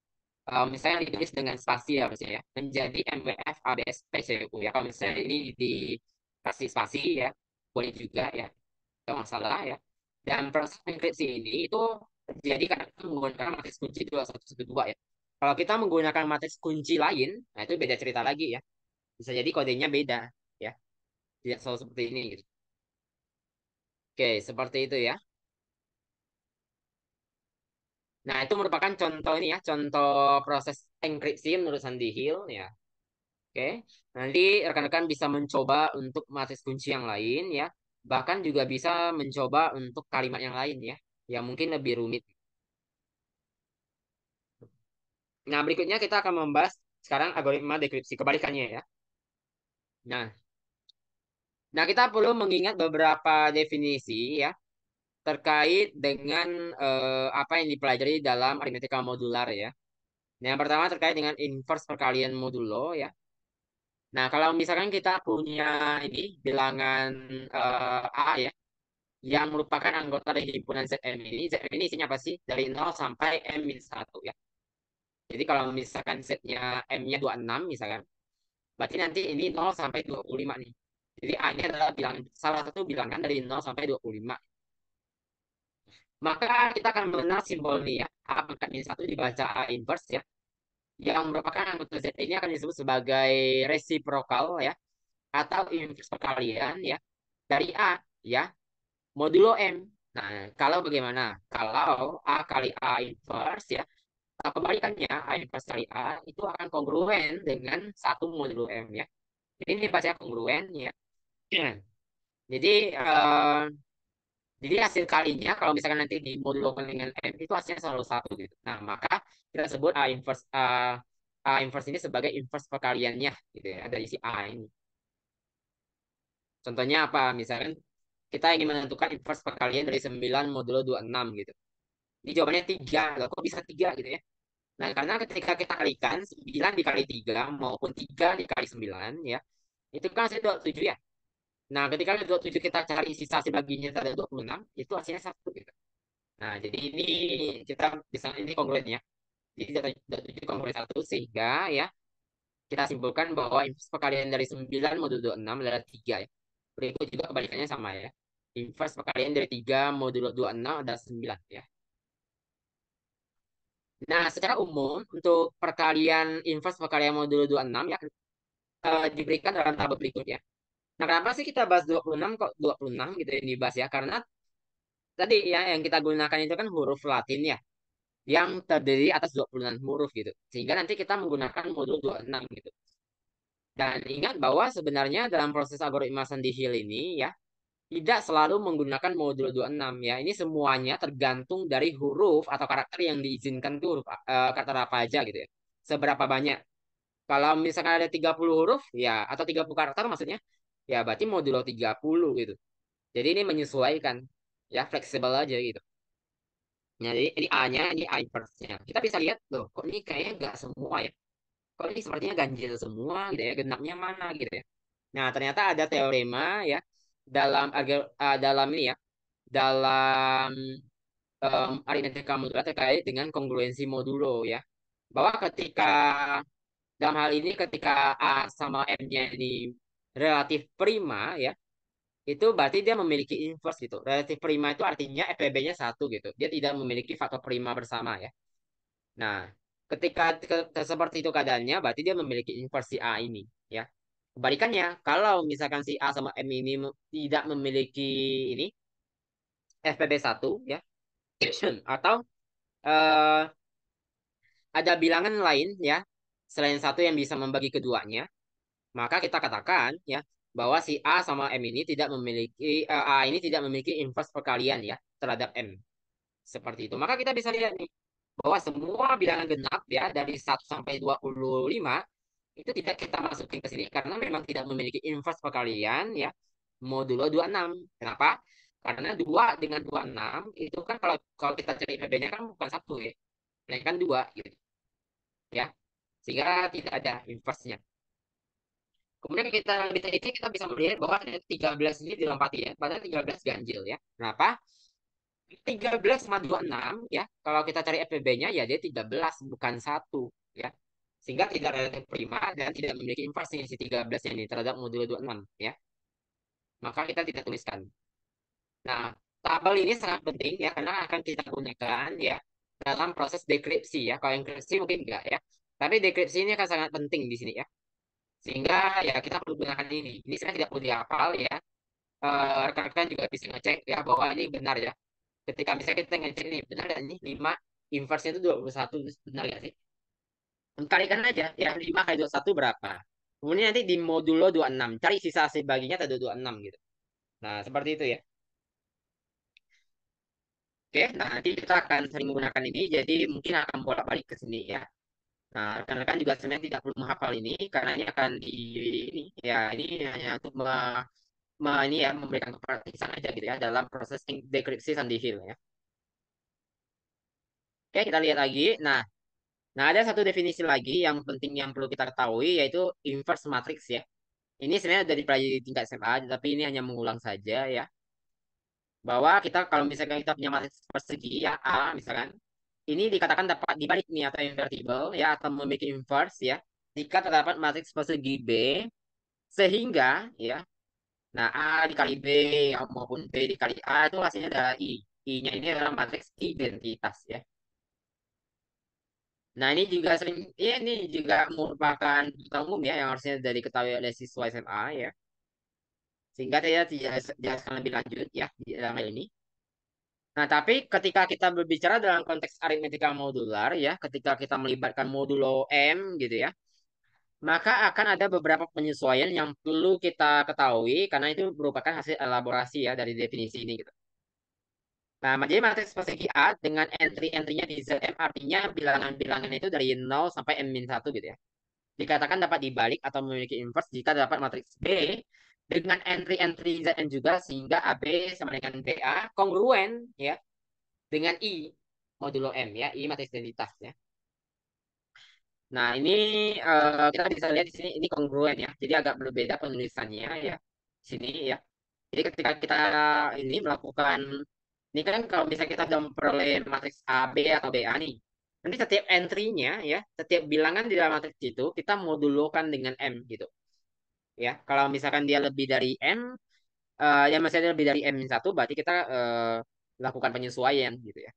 Misalnya ditulis dengan spasi ya maksudnya ya, menjadi MWF ABS PCU ya. Kalau misalnya ini dikasih spasi ya, boleh juga ya, nggak masalah ya. Dan proses enkripsi ini itu terjadi karena kita menggunakan matriks kunci 2112 ya. Kalau kita menggunakan matriks kunci lain, nah itu beda cerita lagi ya. Bisa jadi kodenya beda ya, tidak selalu seperti ini gitu. Oke, seperti itu ya. Nah, itu merupakan contoh ini ya, contoh proses enkripsi menurut Sandy Hill ya. Oke, nanti rekan-rekan bisa mencoba untuk matris kunci yang lain ya. Bahkan juga bisa mencoba untuk kalimat yang lain ya, yang mungkin lebih rumit. Nah, berikutnya kita akan membahas sekarang algoritma dekripsi kebalikannya ya. Nah, kita perlu mengingat beberapa definisi ya terkait dengan apa yang dipelajari dalam aritmetika modular ya. Nah, yang pertama terkait dengan inverse perkalian modulo ya. Nah, kalau misalkan kita punya ini bilangan A ya, yang merupakan anggota dari himpunan ZM ini. ZM ini isinya apa sih? Dari 0 sampai M-1 ya. Jadi kalau misalkan setnya M-nya 26 misalkan, berarti nanti ini 0 sampai 25 nih. Jadi A ini adalah bilangan, salah satu bilangan dari 0 sampai 25. Maka kita akan mengenal simbol ini ya. A pangkat min 1 dibaca A inverse ya. Yang merupakan anggota Z ini akan disebut sebagai resiprokal ya. Atau inverse perkalian ya. Dari A ya. Modulo M. Nah, kalau bagaimana? Kalau A kali A inverse ya, kebalikannya A inverse kali A itu akan kongruen dengan satu modulo M ya. Jadi ini baca kongruen ya. Jadi jadi hasil kalinya kalau misalkan nanti di modulo dengan M itu hasilnya selalu satu gitu. Nah, maka kita sebut A inverse ini sebagai inverse perkaliannya gitu ya dari si A ini. Contohnya apa? Misalkan kita ingin menentukan inverse perkalian dari 9 modulo 26 gitu. Ini jawabannya 3. Loh, kok bisa 3 gitu ya? Nah, karena ketika kita kalikan 9 dikali 3 maupun 3 dikali 9 ya, itu kan hasilnya 27 ya. Nah, ketika 27 kita cari sisa hasil baginya ada 26, itu hasilnya 1 gitu. Nah, jadi ini kita bisa ini kongruen ya. Jadi 27 kongruen 1 sehingga ya kita simpulkan bahwa inverse perkalian dari 9 modulo 26 adalah 3 ya. Berikut juga kebalikannya sama ya. Inverse perkalian dari 3 modulo 26 adalah 9 ya. Nah, secara umum untuk perkalian inverse perkalian modulo 26 ya diberikan dalam tabel berikut ya. Nah, kenapa sih kita bahas 26 kok 26 gitu yang dibahas ya? Karena tadi ya yang kita gunakan itu kan huruf Latin ya, yang terdiri atas 26 huruf gitu. Sehingga nanti kita menggunakan modul 26 gitu. Dan ingat bahwa sebenarnya dalam proses algoritma Sandy Hill ini ya, tidak selalu menggunakan modul 26 ya. Ini semuanya tergantung dari huruf atau karakter yang diizinkan itu huruf karakter apa aja gitu ya. Seberapa banyak. Kalau misalkan ada 30 huruf ya atau 30 karakter maksudnya, ya berarti modulo 30 gitu. Jadi ini menyesuaikan ya fleksibel aja gitu. Nah, jadi ini A-nya, ini A inverse-nya. Kita bisa lihat loh, kok ini kayaknya nggak semua ya. Kok ini sepertinya ganjil semua gitu ya, genapnya mana gitu ya. Nah, ternyata ada teorema ya dalam ini ya, dalam aritmetika modular terkait dengan kongruensi modulo ya. Bahwa ketika dalam hal ini ketika A sama M-nya ini relatif prima ya, itu berarti dia memiliki inverse gitu. Relatif prima itu artinya FPB-nya satu gitu. Dia tidak memiliki faktor prima bersama ya. Nah, Ketika seperti itu keadaannya, berarti dia memiliki inversi A ini, ya. Kebalikannya, kalau misalkan si A sama M ini tidak memiliki ini FPB 1, ya, atau eh, ada bilangan lain, ya, selain satu yang bisa membagi keduanya, maka kita katakan, ya, bahwa si A sama M ini tidak memiliki A ini tidak memiliki invers perkalian, ya, terhadap M. Seperti itu. Maka kita bisa lihat nih bahwa semua bilangan genap, ya, dari 1 sampai 25 itu tidak kita masukin ke sini karena memang tidak memiliki invers perkalian, ya, modulo 26. Kenapa? Karena 2 dengan 26 itu kan kalau kalau kita cari PB-nya kan bukan satu, ya, melainkan 2 gitu, ya. Sehingga tidak ada inversnya. Kemudian kita lebih teliti, kita bisa melihat bahwa 13 ini dilompati, ya. Padahal 13 ganjil, ya. Kenapa? 13 sama 26, ya. Kalau kita cari FPB-nya, ya dia 13 bukan satu, ya. Sehingga tidak relatif prima dan tidak memiliki invers si 13 ini terhadap modulo 26, ya. Maka kita tidak tuliskan. Nah, tabel ini sangat penting, ya, karena akan kita gunakan, ya, dalam proses dekripsi, ya. Kalau enkripsi mungkin enggak, ya. Tapi dekripsi ini akan sangat penting di sini, ya. Sehingga ya kita perlu gunakan ini. Ini sebenarnya tidak perlu dihafal, ya. Rekan-rekan juga bisa ngecek, ya, bahwa ini benar, ya. Ketika misalnya kita ngecek ini benar dan ini 5 inversnya itu 21, benar ya sih? Kalikan aja, ya, 5 kali 21 berapa. Kemudian nanti di modulo 26 cari sisa hasil baginya tadi 26 gitu. Nah, seperti itu, ya. Oke, nah nanti kita akan sering menggunakan ini, jadi mungkin akan bolak-balik ke sini, ya. Nah, rekan-rekan juga sebenarnya tidak perlu menghafal ini karena ini akan di ini, ya, ini hanya untuk ini, ya, memberikan kepraktisan aja gitu, ya, dalam proses dekripsi Sandy Hill, ya. Oke, kita lihat lagi. Nah, ada satu definisi lagi yang penting yang perlu kita ketahui yaitu inverse matrix, ya. Ini sebenarnya dari pelajari di tingkat SMA, tapi ini hanya mengulang saja, ya. Bahwa kita kalau misalkan kita punya matriks persegi, ya, A misalkan, ini dikatakan dapat dibalik nih atau invertible, ya, atau memiliki inverse, ya, jika terdapat matriks persegi B sehingga, ya, nah, A dikali B maupun B dikali A itu hasilnya adalah I. I-nya ini adalah matriks identitas, ya. Nah, ini juga sering, ya, ini juga merupakan pengetahuan umum, ya, yang harusnya dari ketahui oleh siswa SMA, ya. Sehingga saya tidak jelaskan lebih lanjut, ya, di dalam hal ini. Nah, tapi ketika kita berbicara dalam konteks aritmetika modular, ya, ketika kita melibatkan modulo M gitu, ya, maka akan ada beberapa penyesuaian yang perlu kita ketahui karena itu merupakan hasil elaborasi, ya, dari definisi ini gitu. Nah, jadi matriks persegi A dengan entry-entrynya di ZM artinya bilangan-bilangan itu dari 0 sampai M-1 gitu, ya. Dikatakan dapat dibalik atau memiliki inverse jika dapat matriks B dengan entry-entry ZN juga sehingga AB sama dengan BA kongruen, ya, dengan I modulo M, ya, I matriks identitas, ya. Nah, ini kita bisa lihat di sini ini kongruen, ya. Jadi agak berbeda penulisannya, ya. Sini, ya. Jadi ketika kita ini melakukan ini kan kalau misalnya kita sudah memperoleh matriks A, B atau BA nih. Nanti setiap entry-nya, ya, setiap bilangan di dalam matriks itu kita modulokan dengan M gitu. Ya, kalau misalkan dia lebih dari M, ya masih ada lebih dari M1 berarti kita lakukan penyesuaian gitu, ya.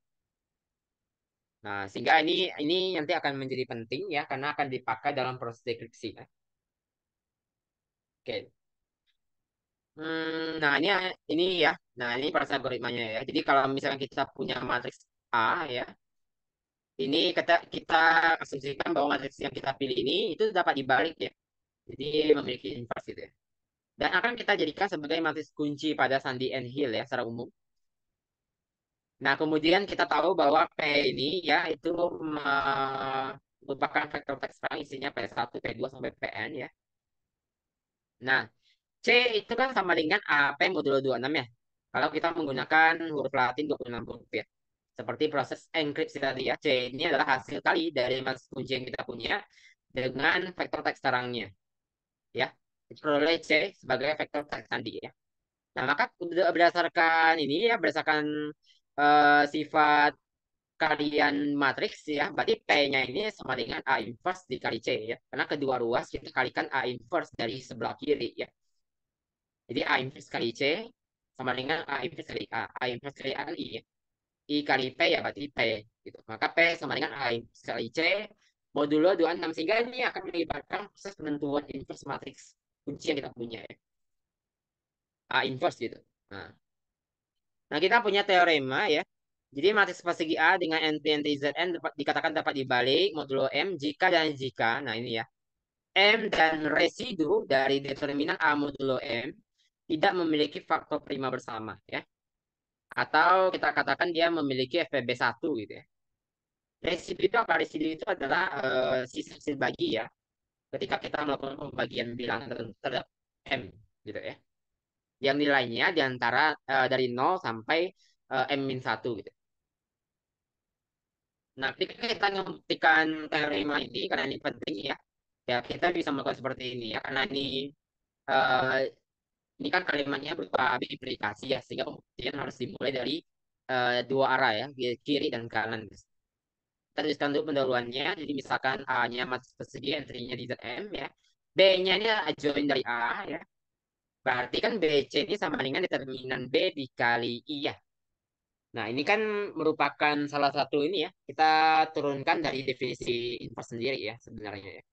Nah, sehingga ini nanti akan menjadi penting, ya, karena akan dipakai dalam proses dekripsi, ya. Oke. Nah, ini ya. Nah, ini proses algoritmanya, ya. Jadi kalau misalkan kita punya matriks A, ya, ini kita asumsikan bahwa matriks yang kita pilih ini itu dapat dibalik, ya. Jadi memiliki inverse gitu, ya. Dan akan kita jadikan sebagai matriks kunci pada Sandy and Hill, ya, secara umum. Nah, kemudian kita tahu bahwa P ini, ya, itu merupakan vektor teks terang isinya P1, P2 sampai Pn, ya. Nah, C itu kan sama dengan AP modulo 26, ya. Kalau kita menggunakan huruf Latin 26 huruf, ya. Seperti proses enkripsi tadi, ya. C ini adalah hasil kali dari mas kunci yang kita punya dengan vektor teks terangnya, ya. Diperoleh C sebagai vektor teks sandi, ya. Nah, maka berdasarkan ini, ya, berdasarkan sifat kalian matriks, ya, berarti P-nya ini sama dengan A inverse dikali C, ya. Karena kedua ruas kita kalikan A inverse dari sebelah kiri, ya. Jadi A inverse kali C sama dengan A inverse kali A. A inverse kali A kan I, ya. I kali P, ya, berarti P. gitu. Maka P sama dengan A kali C modulo 26 sehingga ini akan melibatkan proses penentuan inverse matriks kunci yang kita punya ya. A inverse gitu. Nah, nah kita punya teorema ya. Jadi matriks persegi A dengan entry-entry Zn dikatakan dapat dibalik modulo M jika dan jika. Nah ini ya. M dan residu dari determinan A modulo M tidak memiliki faktor prima bersama ya. Atau kita katakan dia memiliki FPB 1 gitu ya. Residu itu apa? Residu itu adalah sisa hasil bagi ya. Ketika kita melakukan pembagian bilangan terhadap M gitu ya. Yang nilainya di antara dari 0 sampai M-1 gitu. Nah, ketika kita membuktikan teorema ini, karena ini penting ya, ya kita bisa melakukan seperti ini ya, karena eh, ini kan kalimatnya berupa implikasi ya, sehingga pembuktian harus dimulai dari dua arah ya, kiri dan kanan. Kita tuliskan dulu pendahuluannya, jadi misalkan A-nya matriks persegi, entry-nya di ZM ya, B-nya ini adjoint dari A ya, berarti kan BC ini sama dengan determinan B dikali I ya. Nah, ini kan merupakan salah satu ini ya. Kita turunkan dari definisi inverse sendiri ya sebenarnya ya.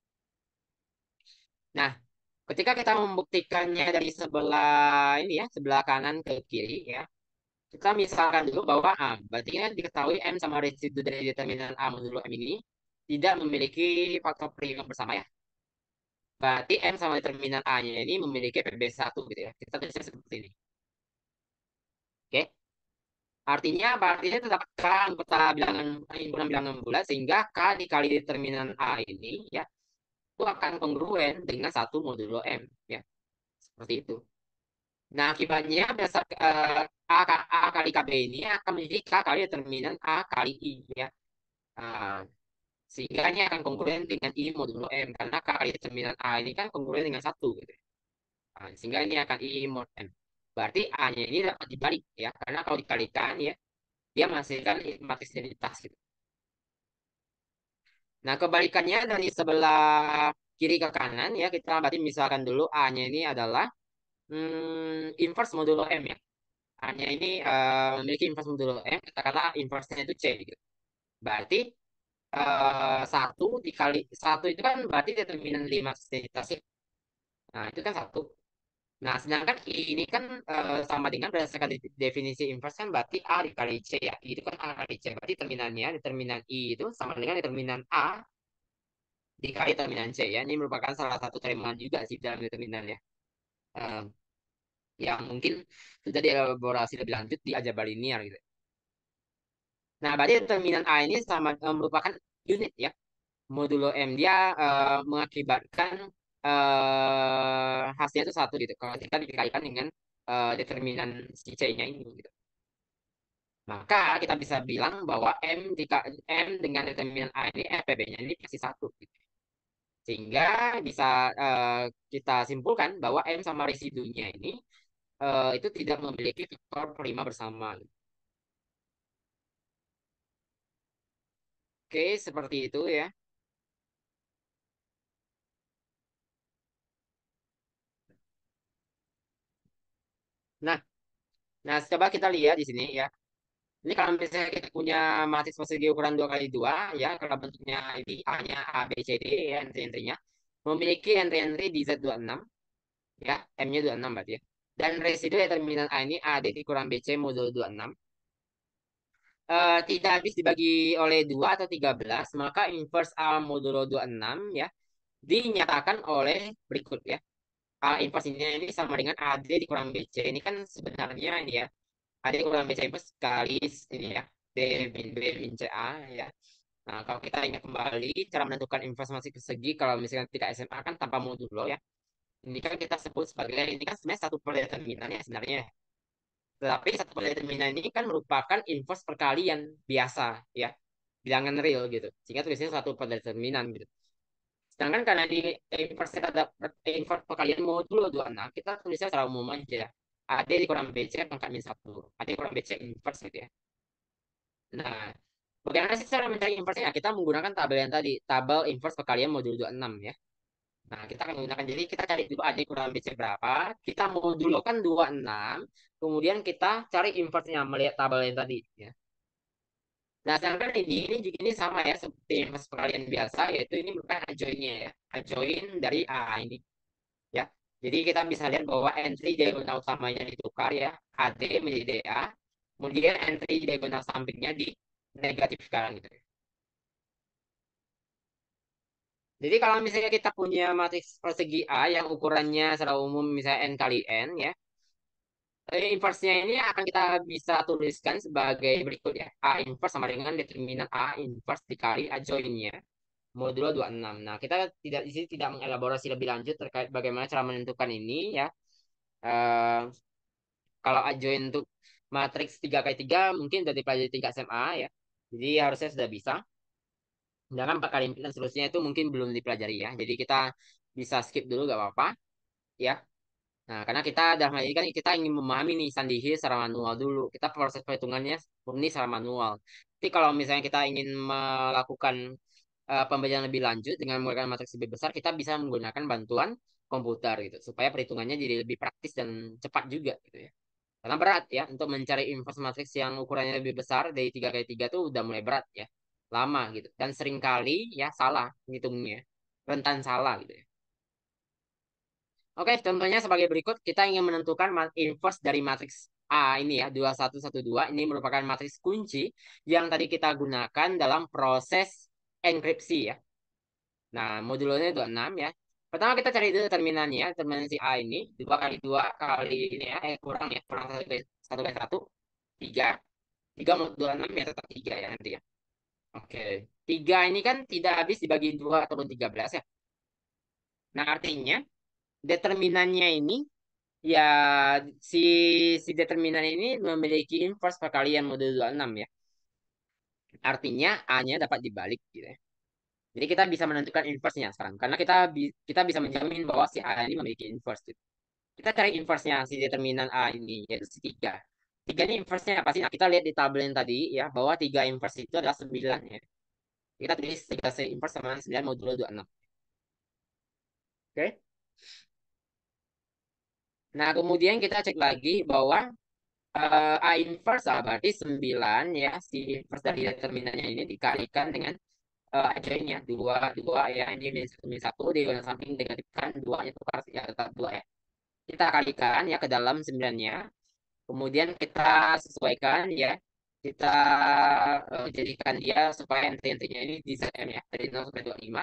Nah, ketika kita membuktikannya dari sebelah ini ya, sebelah kanan ke kiri ya. Kita misalkan dulu bahwa A, berarti kan diketahui M sama residu dari determinan A modulo M ini tidak memiliki faktor prima bersama ya. Berarti M sama determinan A-nya ini memiliki PB1 gitu ya. Kita tulisnya seperti ini. Oke. Artinya apa? Artinya terdapat K anggota bilangan himpunan bilangan bulat sehingga K dikali determinan A ini ya itu akan kongruen dengan satu modulo M ya. Seperti itu. Nah, akibatnya berdasar A kali KB ini akan menjadi K kali determinan A kali I ya. Nah, sehingga ini akan kongruen dengan I modulo M karena K kali determinan A ini kan kongruen dengan satu gitu. Nah, sehingga ini akan I mod M. Berarti A-nya ini dapat dibalik ya karena kalau dikalikan ya dia menghasilkan matriks identitas gitu. Nah, kebalikannya dari sebelah kiri ke kanan ya, kita berarti misalkan dulu A-nya ini adalah inverse modulo M ya. A-nya ini memiliki inverse modulo M, katakanlah inverse-nya itu C gitu. Berarti satu dikali satu itu kan berarti determinan 5 identitas ya. Nah, itu kan satu. Nah, sedangkan ini kan sama dengan berdasarkan definisi inverse kan berarti A dikali C ya. Itu kan A kali C. Berarti determinannya, determinan I itu sama dengan determinan A dikali determinan C ya. Ini merupakan salah satu terima juga sih dalam determinan ya. Eh, yang mungkin sudah dielaborasi lebih lanjut di aljabar linear gitu. Nah, berarti determinan A ini sama merupakan unit ya. Modulo M dia mengakibatkan hasilnya itu satu gitu. Kalau kita dikalikan dengan determinan si C-nya ini gitu. Maka kita bisa bilang bahwa M dengan determinan A ini FPB-nya ini pasti satu gitu. Sehingga bisa eh, kita simpulkan bahwa M sama residunya ini itu tidak memiliki faktor prima bersama. Oke, seperti itu ya. Nah, nah coba kita lihat di sini ya. Ini kalau misalnya kita punya matriks persegi ukuran 2 kali 2 ya, kalau bentuknya ini A-nya A, B, C, D ya, entry-entrynya. Memiliki entry-entry di Z26 ya, M-nya 26 berarti ya. Dan residu determinan A ini A, D kurang B, C modul 26. Tidak habis dibagi oleh 2 atau 13 maka inverse A modulo 26 ya dinyatakan oleh berikut ya. A inverse ini sama dengan AD dikurang BC. Ini kan sebenarnya ini ya. AD dikurang BC inverse kali ini ya. B min C A ya. Nah, kalau kita ingat kembali cara menentukan inverse masih persegi kalau misalnya tidak SMA kan tanpa modulo ya. Ini kan kita sebut sebagai ini kan sebenarnya satu perdeterminan ya sebenarnya. Tetapi satu perdeterminan ini kan merupakan inverse perkalian biasa ya. Bilangan real gitu. Sehingga tulisnya satu perdeterminan gitu. Sedangkan karena di inverse kita ada inverse perkalian modulo 26, kita tulisnya secara umum aja. AD dikurang BC pangkat min 1. AD kurang BC inverse gitu ya. Nah, bagaimana sih cara mencari inverse-nya? Kita menggunakan tabel yang tadi, tabel inverse perkalian modulo 26 ya. Nah, kita akan menggunakan, jadi kita cari dulu AD kurang BC berapa, kita modulokan 26, kemudian kita cari inverse-nya melihat tabel yang tadi ya. Nah, sedangkan ini juga ini sama ya seperti mas peralihan biasa, yaitu ini merupakan adjoinnya ya, adjoin dari A ini ya. Jadi kita bisa lihat bahwa entry diagonal utamanya ditukar ya, AD menjadi DA, kemudian entry diagonal sampingnya di negatifkan gitu. Jadi kalau misalnya kita punya matriks persegi A yang ukurannya secara umum misalnya n kali n ya, inverse-nya ini akan kita bisa tuliskan sebagai berikut ya. A inverse sama dengan determinan A inverse dikali adjoinnya modulo 26. Nah, kita tidak di sini tidak mengelaborasi lebih lanjut terkait bagaimana cara menentukan ini ya. Eh, Kalau adjoin untuk matriks 3 kali 3 mungkin sudah dipelajari tingkat SMA ya. Jadi harusnya sudah bisa. Sedangkan 4 kali 4 dan seterusnya itu mungkin belum dipelajari ya. Jadi kita bisa skip dulu gak apa-apa ya. Nah, karena kita dalam hal ini kan kita ingin memahami nih Sandihi secara manual dulu. Kita proses perhitungannya murni secara manual. Tapi kalau misalnya kita ingin melakukan pembelajaran lebih lanjut dengan menggunakan matriks lebih besar, kita bisa menggunakan bantuan komputer gitu, supaya perhitungannya jadi lebih praktis dan cepat juga gitu ya. Karena berat ya, untuk mencari inverse matriks yang ukurannya lebih besar dari 3 kali 3 tuh udah mulai berat ya. Lama gitu. Dan seringkali ya salah ngitungnya. Rentan salah gitu ya. Oke, contohnya sebagai berikut, kita ingin menentukan inverse dari matriks A ini ya, 2112. Ini merupakan matriks kunci yang tadi kita gunakan dalam proses enkripsi ya. Nah, modulonya 26 ya. Pertama kita cari dulu determinannya, determinan si A ini 2 kali 2 kali ini ya, kurang ya, kurang satu kali satu 3. 3 modulo 6 ya tetap 3 ya nanti ya. Oke. 3 ini kan tidak habis dibagi 2 ataupun 13 ya. Nah, artinya determinannya ini ya si si determinan ini memiliki inverse perkalian modulo 26 ya. Artinya A-nya dapat dibalik gitu ya. Jadi kita bisa menentukan inverse-nya sekarang karena kita bisa menjamin bahwa si A ini memiliki inverse gitu. Kita cari inverse-nya si determinan A ini yaitu si 3. 3 ini inverse-nya apa sih? Nah, kita lihat di tabel yang tadi ya bahwa 3 inverse itu adalah 9 ya. Kita tulis 3 inverse sama 9 modulo 26. Oke. Nah, kemudian kita cek lagi bahwa A inverse berarti 9 ya si inverse dari determinannya ini dikalikan dengan adjoinnya 2 2 ya ini minus 1 di samping negatifkan 2 nya tukar ya tetap 2 ya. Kita kalikan ya ke dalam 9-nya. Kemudian kita sesuaikan ya. Kita jadikan dia supaya ente-entenya ini di ZM ya. Dari 0 sampai 25.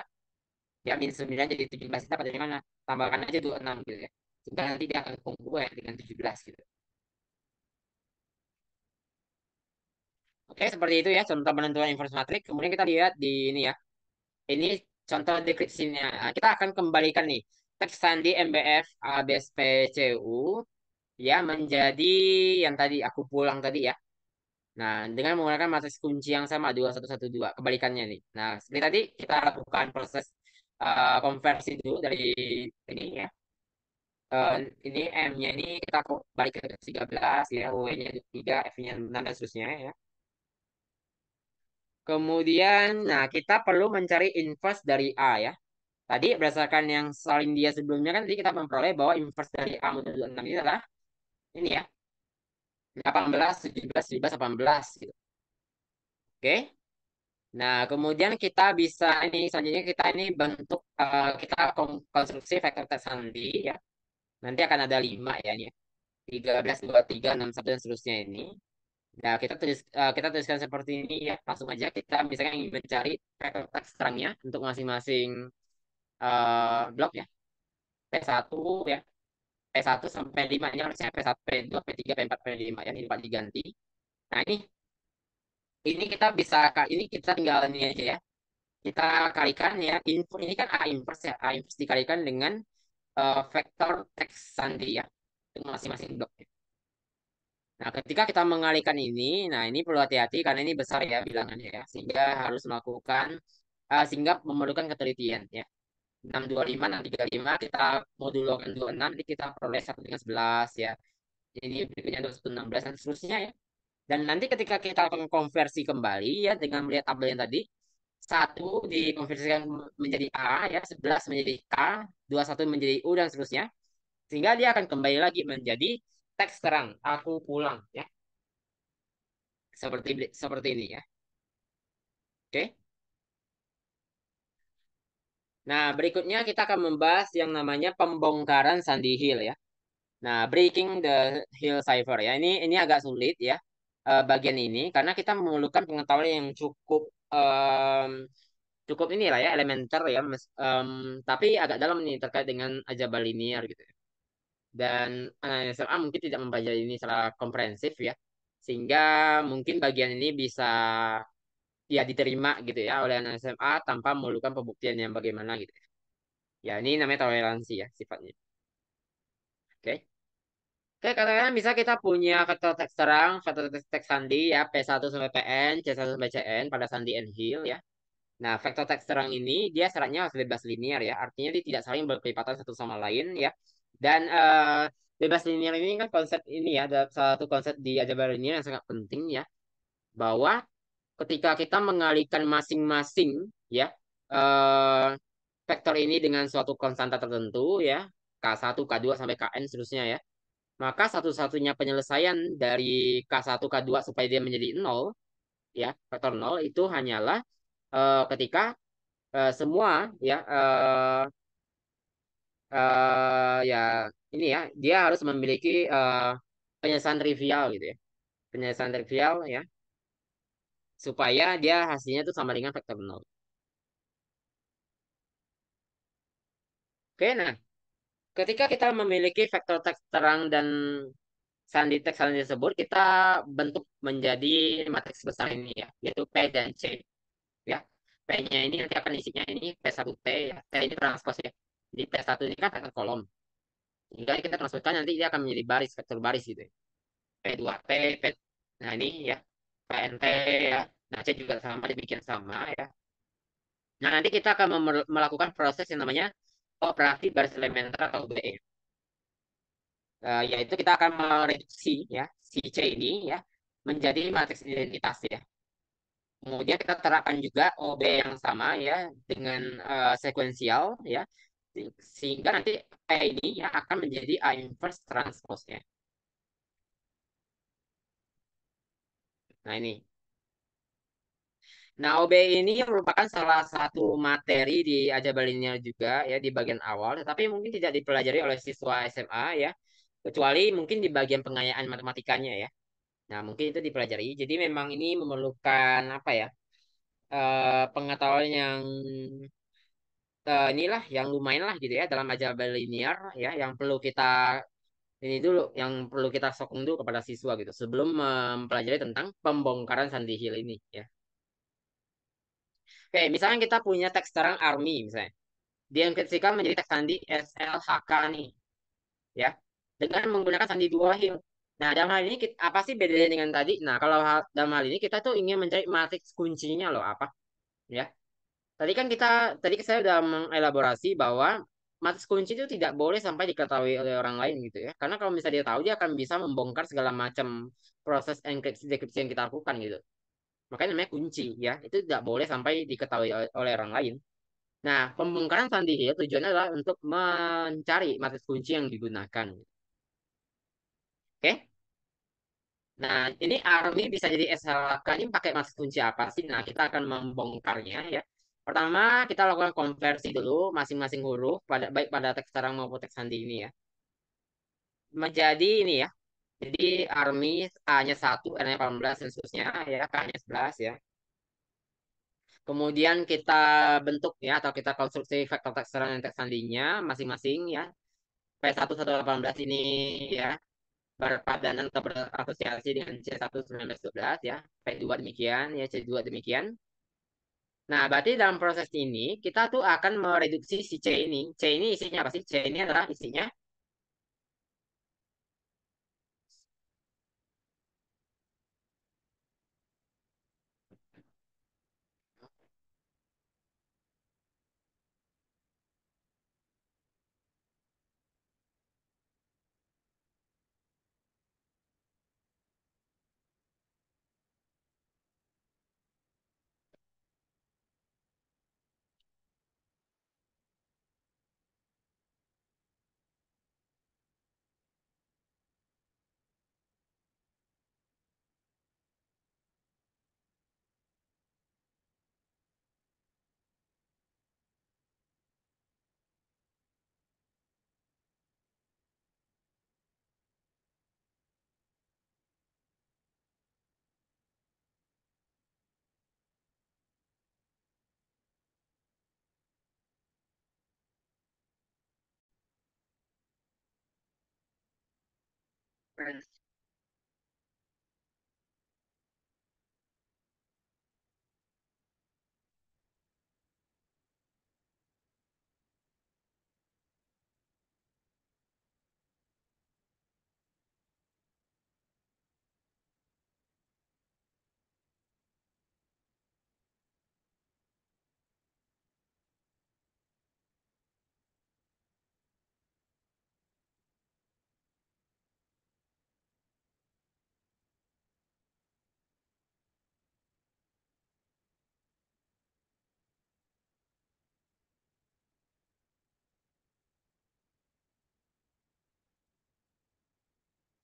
Ya minus 9 jadi 17 kita pada mana? Tambahkan aja 26 gitu ya. Sehingga nanti dia akan kongruen dengan 17 gitu. Oke, seperti itu ya contoh penentuan inverse matrix. Kemudian kita lihat di ini ya. Ini contoh deskripsinya. Nah, kita akan kembalikan nih teks sandi MBF ABSPCU ya menjadi yang tadi aku pulang tadi ya. Nah, dengan menggunakan matriks kunci yang sama 2112 kebalikannya nih. Nah, seperti tadi kita lakukan proses konversi dulu dari ini ya. Eh, ini M-nya ini kita balik ke 13 ya, W-nya 3, F-nya 6 dan seterusnya ya. Kemudian, nah kita perlu mencari inverse dari A ya. Tadi berdasarkan yang salin dia sebelumnya kan tadi kita memperoleh bahwa inverse dari A modulo 6 ini adalah ini ya, 18, 17, 17, 18 gitu. Oke. Nah, kemudian kita bisa ini selanjutnya kita ini bentuk kita konstruksi vektor teks sandi ya. Nanti akan ada 5 ya ini ya. 13, 2, 3, 6, 1 dan seterusnya ini. Nah, kita tuliskan seperti ini ya. Langsung aja kita misalnya ingin mencari vektor teks terangnya untuk masing-masing blok ya. P1 ya. P1 sampai 5 ini harusnya P1, P2, P3, P4, P5 ya. Ini dapat diganti. Nah, ini kita bisa ini kita tinggal ini aja ya. Kita kalikan ya info ini kan A inverse ya. A inverse dikalikan dengan vektor teks sandi ya untuk masing-masing blok. Nah, ketika kita mengalihkan ini, nah ini perlu hati-hati karena ini besar ya bilangannya ya, sehingga harus melakukan sehingga memerlukan ketelitian ya. 625, 635 kita modulokan 26, nanti kita peroleh 1 dengan 11 ya. Ini berikutnya 2116 dan seterusnya ya. Dan nanti ketika kita akan konversi kembali ya dengan melihat tabel yang tadi, satu dikonversikan menjadi A ya, 11 menjadi K, 21 menjadi U dan seterusnya. Sehingga dia akan kembali lagi menjadi teks terang. Aku pulang ya. Seperti seperti ini ya. Oke. Nah, berikutnya kita akan membahas yang namanya pembongkaran Sandy Hill ya. Nah, breaking the Hill cipher ya. Ini agak sulit ya, bagian ini karena kita memerlukan pengetahuan yang cukup cukup inilah ya elementer ya, tapi agak dalam nih terkait dengan aljabar linear gitu. Dan SMA mungkin tidak mempelajari ini secara komprehensif ya, sehingga mungkin bagian ini bisa ya diterima gitu ya oleh anak SMA tanpa memerlukan pembuktian yang bagaimana gitu. Ya ini namanya toleransi ya sifatnya. Oke. Oke, katakan bisa kita punya vektor teks terang, vektor teks sandi ya, P1 sampai Pn, C1 sampai Cn pada sandi and Hill ya. Nah, vektor teks terang ini dia syaratnya harus bebas linear ya, artinya dia tidak saling berkelipatan satu sama lain ya. Dan bebas linear ini kan konsep ini ya, ada satu konsep di aljabar linear yang sangat penting ya, bahwa ketika kita mengalihkan masing-masing ya eh, vektor ini dengan suatu konstanta tertentu ya, K1, K2 sampai Kn seterusnya ya. Maka satu-satunya penyelesaian dari K1, K2 supaya dia menjadi nol ya, vektor nol itu hanyalah ketika semua ya ya ini ya dia harus memiliki penyelesaian trivial gitu ya. Penyelesaian trivial ya supaya dia hasilnya itu sama dengan vektor nol. Oke, nah ketika kita memiliki vektor teks terang dan sandi teks sandi tersebut, kita bentuk menjadi matriks besar ini ya, yaitu P dan C ya. P-nya ini nanti akan isinya ini P1T ya. T ini transpose ya. Di P1 ini kan vektor kolom. Sehingga kita transposkan nanti dia akan menjadi baris, vektor baris gitu ya. P2T, P... Nah ini ya, PNT ya. Nah C juga sama, demikian sama ya. Nah nanti kita akan melakukan proses yang namanya operasi baris elementer atau BE. Yaitu kita akan mereduksi ya si C ini ya menjadi matriks identitas ya. Kemudian kita terapkan juga OB yang sama ya dengan sekuensial ya sehingga nanti P ini ya akan menjadi A inverse transpose-nya. Nah ini. Nah, OB ini merupakan salah satu materi di aljabar linear juga ya di bagian awal, tetapi mungkin tidak dipelajari oleh siswa SMA ya, kecuali mungkin di bagian pengayaan matematikanya ya. Nah, mungkin itu dipelajari. Jadi memang ini memerlukan apa ya? Pengetahuan yang inilah yang lumayan lah gitu ya dalam aljabar linear ya yang perlu kita ini dulu yang perlu kita sokong dulu kepada siswa gitu sebelum mempelajari tentang pembongkaran Sandy Hill ini ya. Oke, misalnya kita punya teks terang ARMY misalnya. Dienkripsikan menjadi teks sandi SLHK nih ya dengan menggunakan sandi dua Hill. Nah, dalam hal ini apa sih bedanya dengan tadi? Nah, kalau dalam hal ini kita tuh ingin mencari matriks kuncinya loh apa ya. Tadi saya sudah mengelaborasi bahwa matriks kunci itu tidak boleh sampai diketahui oleh orang lain gitu ya. Karena kalau misalnya dia tahu, dia akan bisa membongkar segala macam proses enkripsi dekripsi yang kita lakukan gitu. Makanya namanya kunci ya. Itu tidak boleh sampai diketahui oleh orang lain. Nah, pembongkaran sandi ya tujuannya adalah untuk mencari matriks kunci yang digunakan. Oke? Nah, ini ARMY bisa jadi SLK ini pakai matriks kunci apa sih? Nah, kita akan membongkarnya ya. Pertama, kita lakukan konversi dulu masing-masing huruf pada baik pada teks terang maupun teks sandi ini ya. Menjadi ini ya. Jadi ARMY A-nya 1, N-nya 18 dan seterusnya ya, K-nya 11 ya. Kemudian kita bentuk ya atau kita konstruksi vektor teks terang dan teks sandinya masing-masing ya. P1 118 ini ya berpadanan atau berasosiasi dengan C1 1912 ya. P2 demikian ya, C2 demikian. Nah, berarti dalam proses ini kita tuh akan mereduksi si C ini. C ini isinya apa sih? C ini adalah isinya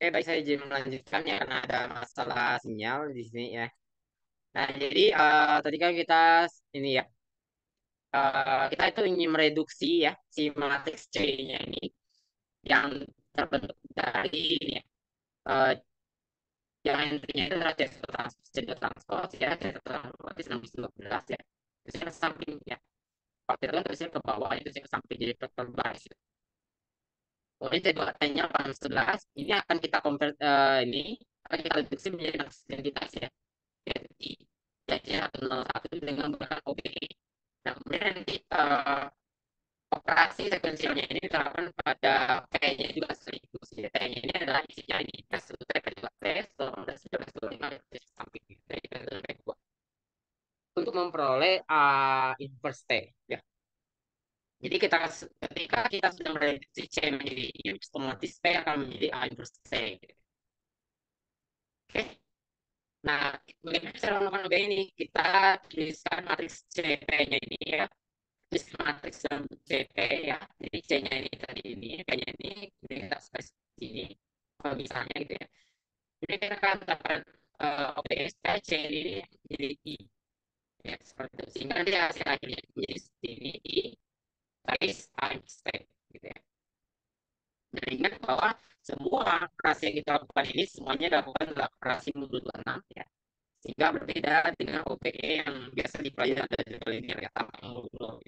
Oke, baik saya izin melanjutkan ya karena ada masalah sinyal di sini ya. Nah, jadi tadi kan kita ini ya, kita itu ingin mereduksi ya si matriks C-nya ini yang terbentuk dari ini ya, eh, yang intinya itu adalah cerita transport ya, cerita transport 1912 ya. Terus yang samping ya, waktu itu kan terusnya ke bawah, itu ke samping jadi terbaris. Kemudian C2T-nya 11 ini akan kita convert ini akan kita reduksi menjadi matriks identitas ya. Jadi C101 dengan menggunakan OBE. Nah, kemudian nanti operasi sekuensialnya ini diterapkan pada P-nya juga sekaligus. Ya, T-nya ini adalah isinya ini P1, P2, P1, dan P2, samping P2, untuk memperoleh inverse T. Ya. Jadi kita ketika kita sudah mereduksi C menjadi I, otomatis P akan menjadi A inverse C. Gitu. Oke. Nah, bagaimana cara melakukan OBE ini? Kita tuliskan matriks CP-nya ini ya. Terus matriks dalam CP ya. Jadi C-nya ini tadi ini, P-nya ini, kemudian kita spesifikasi ini. Kalau misalnya gitu ya. Jadi kita akan mendapatkan OBS C ini jadi I. Ya, seperti itu. Sehingga nanti hasil akhirnya menjadi ini I garis times T. Gitu ya. Dan ingat bahwa semua operasi yang kita lakukan ini semuanya dilakukan dalam operasi modul 6 ya. Sehingga berbeda dengan OPE yang biasa dipelajari dari linear ya, tanpa modul.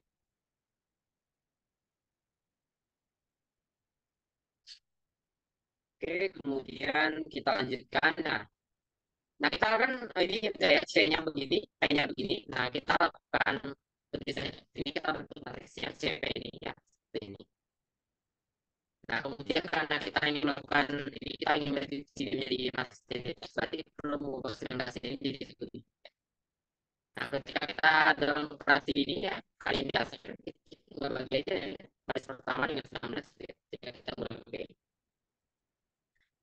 Oke, kemudian kita lanjutkan. Nah, kita kan ini dari C-nya begini, P-nya begini. Nah, kita lakukan ini kita bentuk matriksnya CP ini ya, seperti ini. Nah, kemudian karena kita ingin melakukan ini, kita ingin mendiskusi menjadi matriks ini, terus tadi perlu mengubah segmentasi ini jadi seperti ini. Nah, ketika kita dalam operasi ini ya, kali ini hasilnya kita bagi aja ya, baris pertama dengan 19 ya, ketika kita mulai.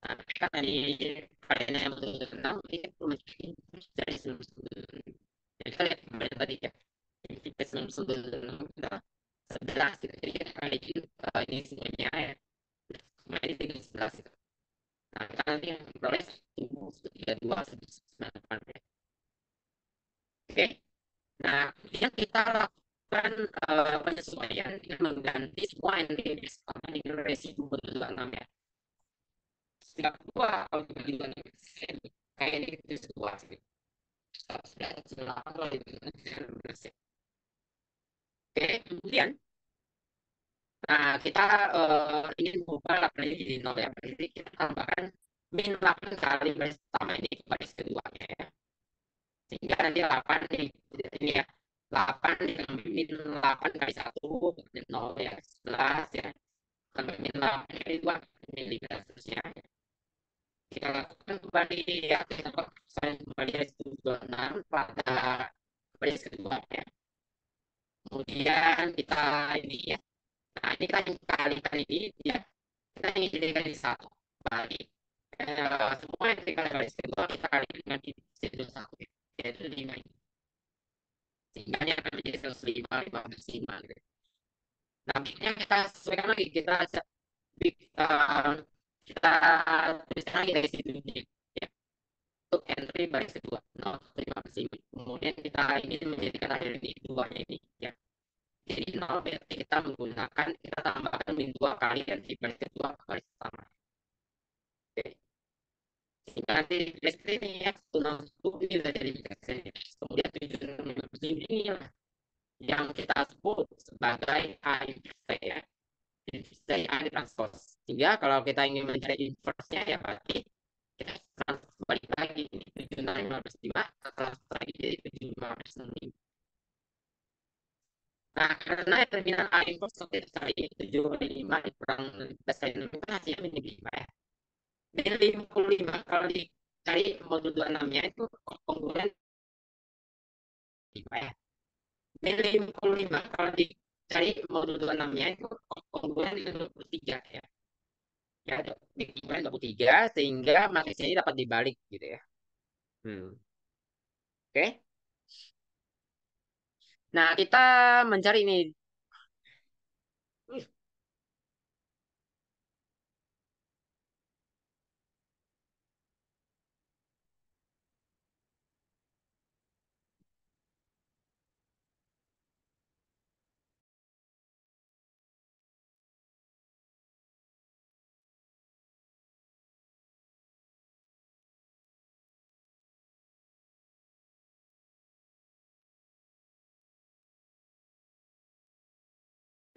Nah, kan tadi variannya yang betul-betul kenal, ini perlu dari 19. Jadi kita lihat kemarin tadi ya, ini kita 19 kita 11 gitu. Jadi kita kali ini semuanya ya, kemarin itu 11 gitu. Nah, kita nanti yang beroleh 1, 32, 198 ya. Oke, nah kemudian kita lakukan penyesuaian dengan mengganti semua entry sama dengan residu bentuk ya. Setiap dua kalau dibagi dua kayak ini itu sebuah sih. Sudah sudah kalau itu oke, kemudian nah kita ingin mengubah laporan ini jadi nol ya. Berarti kita tambahkan min 8 kali baris pertama ini ke baris keduanya ya. Sehingga nanti 8 ini ya, 8 ditambah min 8 kali 1 berarti 0 ya, 11 ya, tambah min 8 kali 2 ini 15 terusnya. Kita lakukan kembali ya, kita lakukan kembali dari 26 pada baris kedua ya. Kemudian kita ini ya, nah ini kan kalikan ini ya, kita ingin jadikan di satu balik. Semua yang kita baris kedua kita kali dengan itu satu ya, yaitu 5 ini. Sehingga ini akan menjadi 105, 15, 5 gitu. Nah, biasanya kita sesuaikan lagi, uh, kita tuliskan lagi dari situ ya. Untuk entry baris kedua 0, 15, 5. Kemudian kita ini menjadikan akhir ini duanya ini ya. Jadi 0 berarti kita menggunakan, kita tambahkan min 2 kali entry baris kedua ke baris pertama. Oke. Sehingga nanti listrik ini ya, 160 ini sudah jadi kemudian 7 ini lah yang kita sebut sebagai AIP ya. dari A transpose. Sehingga kalau kita ingin mencari inverse-nya ya berarti kita transfer balik lagi ini 76,5 kita transfer lagi jadi 75,5. Nah, karena terminal A inverse waktu itu tadi 75 dikurang 15 kali 6 kan hasilnya min 5 ya. Min 55 kalau dicari modul 26-nya itu kongruent 5 ya. Min 55 kalau dicari modul 26-nya itu kongruent 23 ya. Ya, dikira 23 sehingga matrisnya ini dapat dibalik gitu ya. Hmm. Oke. Nah, kita mencari ini.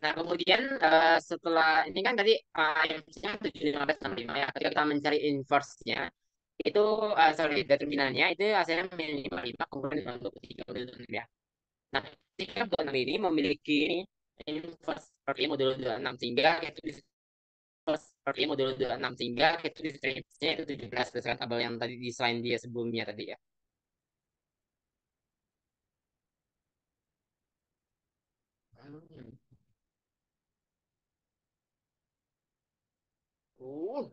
Nah, kemudian setelah ini kan tadi IMC-nya 7,1565 ya. Ketika kita mencari inverse-nya, itu sorry, determinannya itu hasilnya min 55 kemudian dengan 23 modul 26 ya. Nah, ketika 26 ini memiliki inverse seperti modul 26 sehingga itu seperti modul 26 sehingga itu distribusinya itu 17 berdasarkan tabel yang tadi di slide dia sebelumnya tadi ya. Hmm. Uh.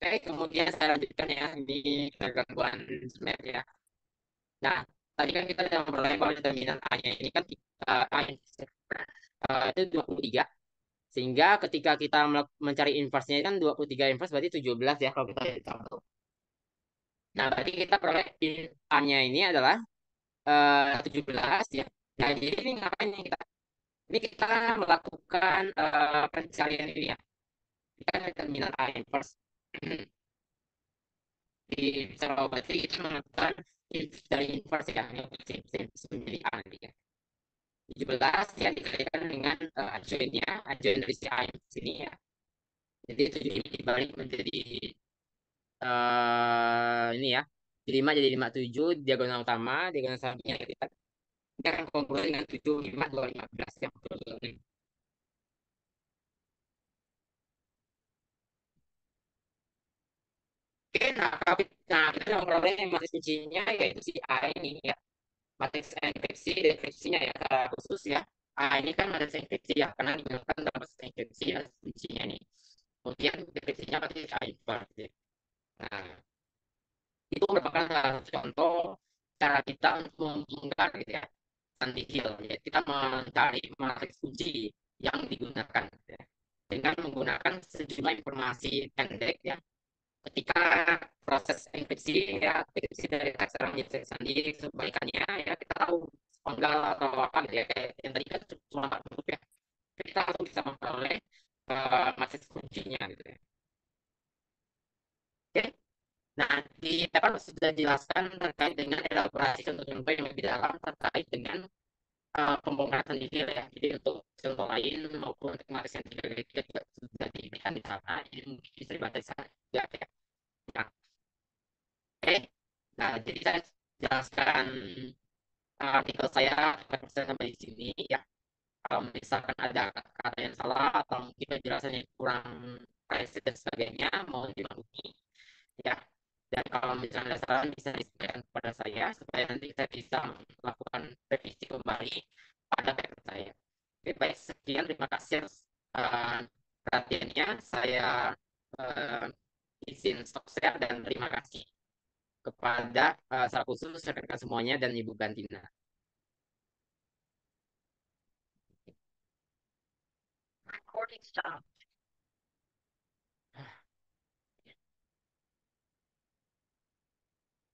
Oke, kemudian saya lanjutkan ya di gangguan SMAP ya. Nah, tadi kan kita sudah memperoleh bahwa determinan A-nya ini kan A itu 23. Sehingga ketika kita mencari inverse-nya kan 23 inverse berarti 17 ya kalau kita lihat tabel. Nah, berarti kita peroleh A-nya ini adalah 17 ya. Nah, jadi ini ngapain nih kita? Ini kita melakukan pencarian ini ya. Kita determinan A inverse di Jawa berarti kita melakukan dari inverse ya. Ini untuk menjadi A nanti ya. 17 ya dikalikan dengan ajoinnya, ajoin dari si A yang sini ya. Jadi 7 ini dibalik menjadi ini ya. Jadi 5 jadi 57 diagonal utama, diagonal sampingnya kita akan kongruen dengan 75 2 15 yang betul. Oke, nah, kita memperoleh matriks kuncinya yaitu si A ini ya. Matriks enkripsi, dekripsinya ya, secara khusus ya. A ini kan matriks enkripsi ya, karena digunakan dalam matriks enkripsi ya, kuncinya nih. Kemudian dekripsinya matriks A inverse ya. Nah, itu merupakan salah satu contoh cara kita untuk membongkar gitu ya Sandy Hill. Ya, kita mencari matriks kunci yang digunakan gitu ya, dengan menggunakan sejumlah informasi pendek ya ketika proses enkripsi ya enkripsi dari teks menjadi sendiri kebaikannya ya kita tahu penggal atau apa gitu ya kayak yang tadi kan cuma 4 huruf ya kita langsung bisa memperoleh matriks kuncinya gitu ya. Oke. Nah, di paper sudah dijelaskan terkait dengan elaborasi contoh-contoh yang lebih dalam terkait dengan pembongkaran detail ya. Jadi untuk contoh lain maupun untuk materi yang tiga dari tiga juga sudah diberikan di sana. Jadi mungkin bisa dibaca di sana juga ya. Nah, oke. Nah, jadi saya jelaskan artikel saya sampai di sini ya. Kalau misalkan ada kata yang salah atau mungkin penjelasannya kurang presis dan sebagainya, mohon dimaklumi ya. Dan kalau misalnya ada saran bisa disampaikan kepada saya supaya nanti saya bisa melakukan revisi kembali pada paper saya. Oke, baik, sekian. Terima kasih atas perhatiannya. Saya uh, izin stop share dan terima kasih kepada secara khusus rekan semuanya dan Ibu Gantina. Recording stop.